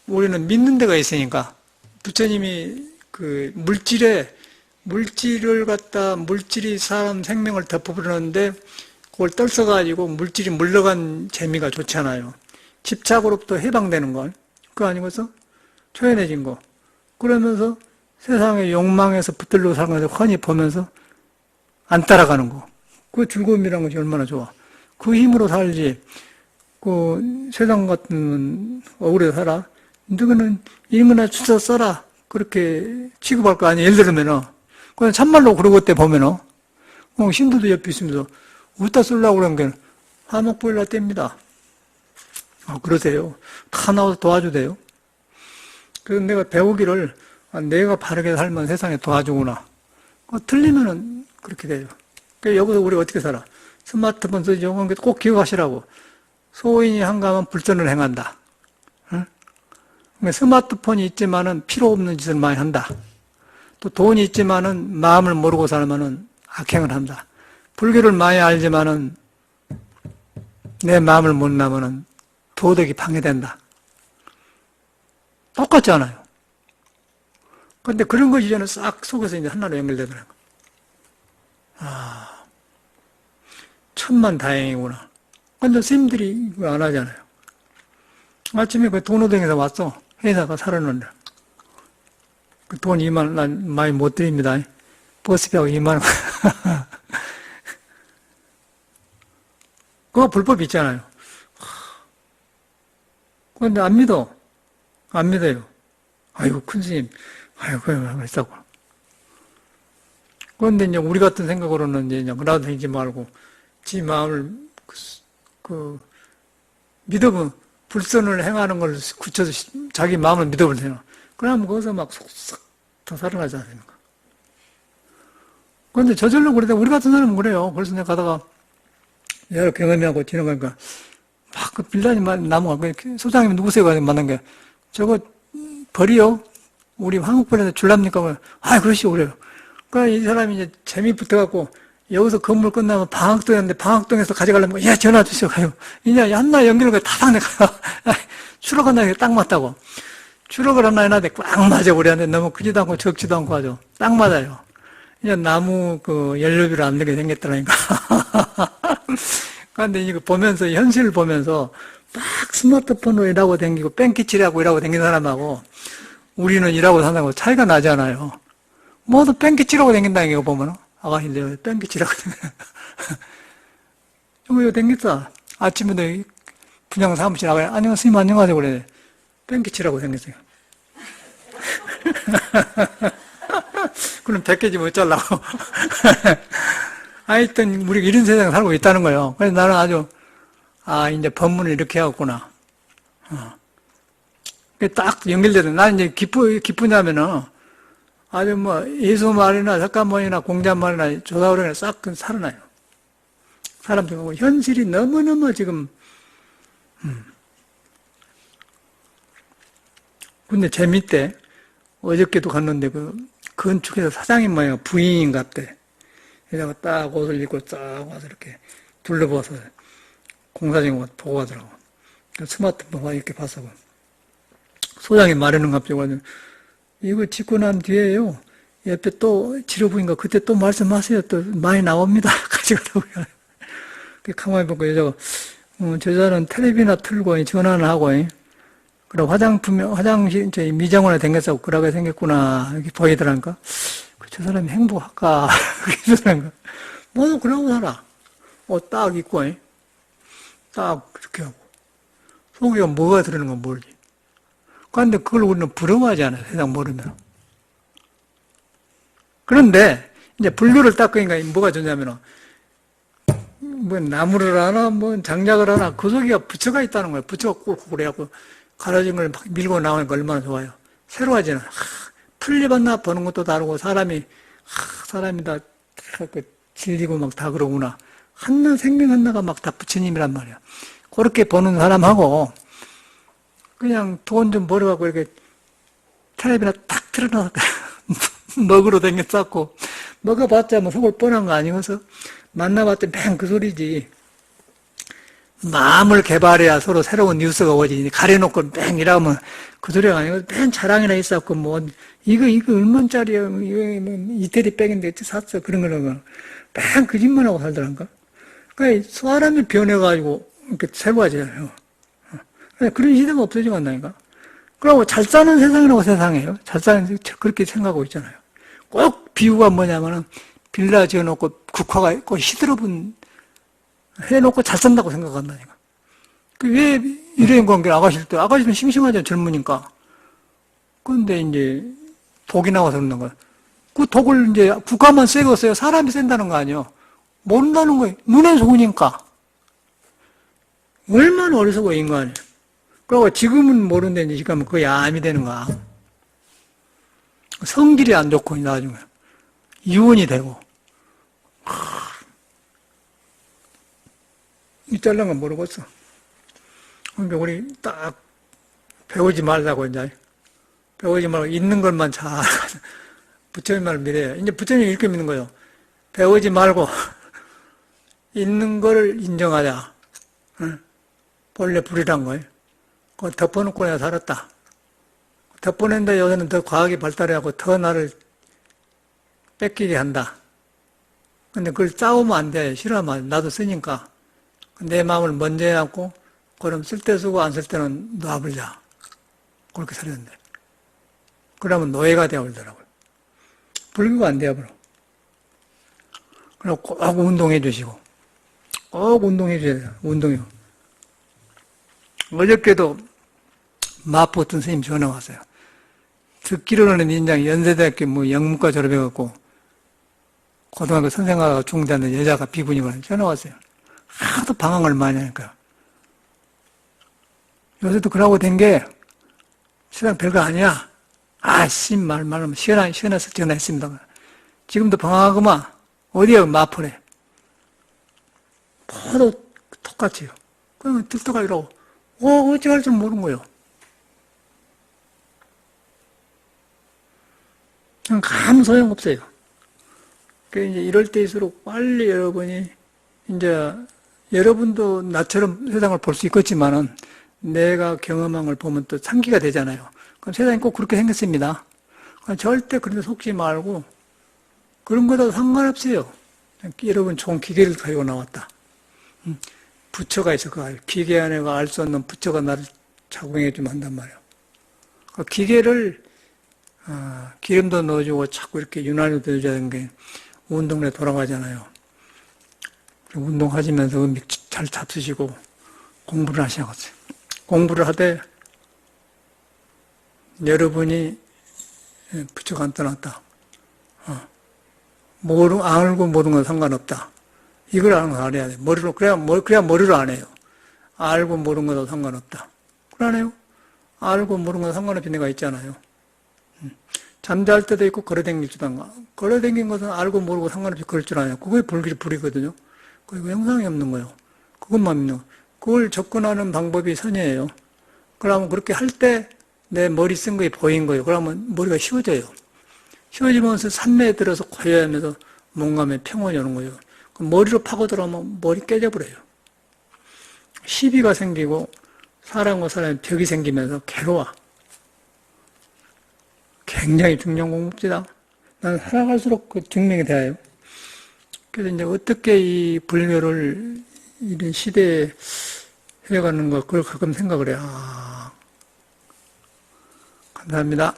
우리는 믿는 데가 있으니까. 부처님이 그 물질이 사람 생명을 덮어버렸는데 그걸 떨써가지고 물질이 물러간 재미가 좋잖아요. 집착으로부터 해방되는 걸. 그거 아니겠어? 초연해진 거. 그러면서 세상의 욕망에서 붙들려 사는 것을 훤히 보면서 안 따라가는 거. 그 즐거움이란 것이 얼마나 좋아. 그 힘으로 살지. 그 세상 같은 억울해 살아. 너는 인문화 주서 써라. 그렇게 취급할 거 아니야. 예를 들면은. 그냥 참말로 그러고 때 보면은. 신도도 옆에 있으면서 어디다 쓰려고 그런 게 화목 보일라 뗍니다. 그러세요. 다 나와서 도와줘도 돼요. 그래서 내가 배우기를 내가 바르게 살면 세상에 도와주구나. 틀리면은 그렇게 돼요. 그러니까 여기서 우리 어떻게 살아? 스마트폰 쓰죠. 꼭 기억하시라고. 소인이 한가하면 불선을 행한다. 응? 스마트폰이 있지만은 필요 없는 짓을 많이 한다. 또 돈이 있지만은 마음을 모르고 살면은 악행을 한다. 불교를 많이 알지만은 내 마음을 못 나면은 도덕이 방해된다. 똑같지 않아요. 그런데 그런 것이 저는 싹 속에서 이제 하나로 연결되더라고요. 천만 다행이구나. 근데 스님들이 이거 안 하잖아요. 아침에 그 돈오동에서 왔어. 회사가 살았는데. 그 돈 2만 원, 난 많이 못 드립니다. 버스비하고 2만 원. 그거 불법 있잖아요. 그런데 안 믿어. 안 믿어요. 아이고, 큰 스님. 아이고, 그랬다고. 그런데 이제 우리 같은 생각으로는 이제 나도 되지 말고, 지 마음을 그 믿음은 불선을 행하는 걸 굳혀서 자기 마음을 믿어버리세요. 그러면 거기서 막 속삭 더 살아나지 않습니까? 그런데 저절로 그러다 우리 같은 사람은 그래요. 그래서 내가 가다가 여러 경험하고 지나가니까 막 그 빌라니 나무가 소장님 누구세요? 가서 만난 게 저거 벌이요? 우리 한국벌에서 줄랍니까? 아, 그러시오 그래요. 그러니까 이 사람이 이제 재미 붙어갖고 여기서 건물 끝나면 방학동이었는데 방학동에서 가져가려면 야 전화 주세요 가요. 이제 한나 연결을 다 당내 가요. 추락한다 딱 맞다고. 추락을 하나 해놨는데 꽉 맞아 우리한테 너무 크지도 않고 적지도 않고 하죠. 딱 맞아요. 이제 나무 그 연료비를 안 내게 생겼더라니까. 그런데 이거 보면서 현실을 보면서 막 스마트폰으로 일하고 다니고 뺑기치라고 일하고 다니는 사람하고 우리는 일하고 산다고 차이가 나잖아요. 모두 뺑기치라고 다닌다는 거 보면 아가씨들 뺑기치라고 이거 다녔어. 아침에도 분양 사무실 나가요. 안녕하세요 스님 안녕하세요 그래. 뺑기치라고 생겼어요. 그럼 100개지 못 잘라고. 하여튼, 우리가 이런 세상에 살고 있다는 거예요. 그래서 나는 아주, 이제 법문을 이렇게 해왔구나. 딱 연결되는. 나는 이제 기쁘냐면은, 아주 뭐, 예수 말이나 석가모니나 공자 말이나 조사오르나 싹 살아나요. 사람들하고 현실이 너무너무 지금, 근데 재밌대. 어저께도 갔는데 그 건축회사 사장님 모양 부인인 같대. 그래서 딱 옷을 입고 쫙 와서 이렇게 둘러봐서 공사장 와서 보고 가더라고. 스마트폰 이렇게 봤어. 소장님 말하는 것 같아요. 이거 짓고 난 뒤에요. 옆에 또 지려보니까 그때 또 말씀하세요. 또 많이 나옵니다. 가져가라고요. 가만히 보고 여자가 저 여자는 텔레비나 틀고 전화는 하고 그리고 화장실, 미장원에 댕겼어. 그러게 생겼구나. 이렇게 보이더라니까. 저 사람이 행복할까? 그러더라니까. 모두 그러고 살아. 옷 딱 입고, 딱 그렇게 하고. 속에 뭐가 들어있는 건 모르지. 그런데 그걸 우리는 부러워하지 않아요. 세상 모르면. 그런데, 이제 불교를 닦으니까 뭐가 좋냐면, 뭐 나무를 하나, 뭐 장작을 하나, 그 속에 부처가 있다는 거예요. 부처가 꿇고 그래갖고, 가라진 걸 막 밀고 나오니까 얼마나 좋아요. 새로워지잖아. 풀잎 나 보는 것도 다르고, 사람이 다 질리고 막 다 그러구나. 하나 생명 하나가 막 다 부처님이란 말이야. 그렇게 보는 사람하고, 그냥 돈 좀 벌어갖고 이렇게 텔레비나 탁 틀어놔서 먹으러 댕겼었고, 먹어봤자 뭐 속을 뻔한 거 아니어서, 만나봤더니 맹 그 소리지. 마음을 개발해야 서로 새로운 뉴스가 오지. 가려놓고 뺑 이러면 그 소리가 아니고 뺑 자랑이나 있었고 뭐 이거 얼마짜리야? 이거 뭐 이태리 백인데 샀어 그런 거는 뺑 거짓말 하고 살더란가. 그러니까 사람이 변해가지고 이렇게 새로워지잖아요. 그런 시대가 없어지고 간다니까. 그러고 잘 사는 세상이라고 세상이에요. 잘 사는 그렇게 생각하고 있잖아요. 꼭 비유가 뭐냐면은 빌라 지어놓고 국화가 있고 시들어본 해놓고 잘 산다고 생각한다니까. 왜 이런 관계 아가씨는 심심하잖아, 젊으니까. 근데 이제 독이 나와서 그러는 거야. 그 독을 이제 국가만 세고 써요. 사람이 센다는 거 아니에요. 모른다는 거예요. 눈에 좋으니까. 얼마나 어리석어, 인간이. 그리고 지금은 모르는데 이제 지금 그게 암이 되는 거야. 성질이 안 좋고, 나중에. 이혼이 되고. 이 잘난 건 모르겠어. 그러니까 우리 딱 배우지 말라고 이제 배우지 말고 있는 것만 잘 부처님 말을 믿어요. 이제 부처님 이렇게 믿는 거예요. 배우지 말고 있는 걸 인정하자. 본래 불이란 거예요. 그거 덮어놓고 내가 살았다. 덮어낸다 요새는 더 과학이 발달해갖고 더 나를 뺏기게 한다. 근데 그걸 싸우면 안 돼. 싫어하면 나도 쓰니까. 내 마음을 먼저 해갖고, 그럼 쓸 때 쓰고 안 쓸 때는 놔버리자. 그렇게 살았는데. 그러면 노예가 되어버리더라고요. 불교가 안 되어버려. 그리고 꼭 운동해 주시고. 꼭 운동해 주셔야 돼요. 운동이요. 어저께도 마포 어떤 선생님 전화 왔어요. 듣기로는 인장 연세대학교 뭐 영문과 졸업해갖고, 고등학교 선생하고 중대하는 여자가 비구니가 전화 왔어요. 하도 방황을 많이 하니까. 요새도 그러고 된 게 세상 별거 아니야. 아씨, 말하면 시원해서 전화했습니다. 지금도 방황하구만. 어디야, 마포래. 모두 똑같이요. 그러면 들떠가기라고. 어찌할 줄 모르는 거예요. 그냥 아무 소용없어요. 이제 이럴 때일수록 빨리 여러분이, 이제, 여러분도 나처럼 세상을 볼 수 있겠지만은, 내가 경험한 걸 보면 또 상기가 되잖아요. 그럼 세상이 꼭 그렇게 생겼습니다. 절대 그런 데 속지 말고, 그런 거도 상관없어요. 여러분 좋은 기계를 가지고 나왔다. 부처가 있어. 그 기계 안에 알 수 없는 부처가 나를 작용해주면 한단 말이에요. 그 기계를 기름도 넣어주고 자꾸 이렇게 윤활유도 넣어주는 게 운동에 돌아가잖아요. 운동하시면서 음식 잘 잡수시고 공부를 하셔야겠어요. 공부를 하되 여러분이 부처가 안 떠났다. 알고 모르는 건 상관없다. 이걸 알아야 돼. 머리로, 그래야 머리로 안 해요. 알고 모르는 것도 상관없다. 그러네요. 알고 모르는 건 상관없이 내가 있잖아요. 잠잘 때도 있고 걸어다닐 때도 안 가. 걸어다닌 것은 알고 모르고 상관없이 그럴 줄 아냐. 그게 불이거든요. 그리고 형상이 없는 거예요. 그것만 믿는 거. 그걸 접근하는 방법이 선이에요. 그러면 그렇게 할 때 내 머리 쓴 거에 보인 거예요. 그러면 머리가 쉬워져요. 쉬워지면서 산내에 들어서 고요하면서 몸감에 평온이 오는 거예요. 머리로 파고 들어가면 머리 깨져버려요. 시비가 생기고 사람과 사람의 벽이 생기면서 괴로워. 굉장히 중요한 공부입니다. 난 살아갈수록 그 증명이 돼요. 그래서 이제 어떻게 이 불교를 이런 시대에 해가는 거, 그걸 가끔 생각을 해요. 감사합니다.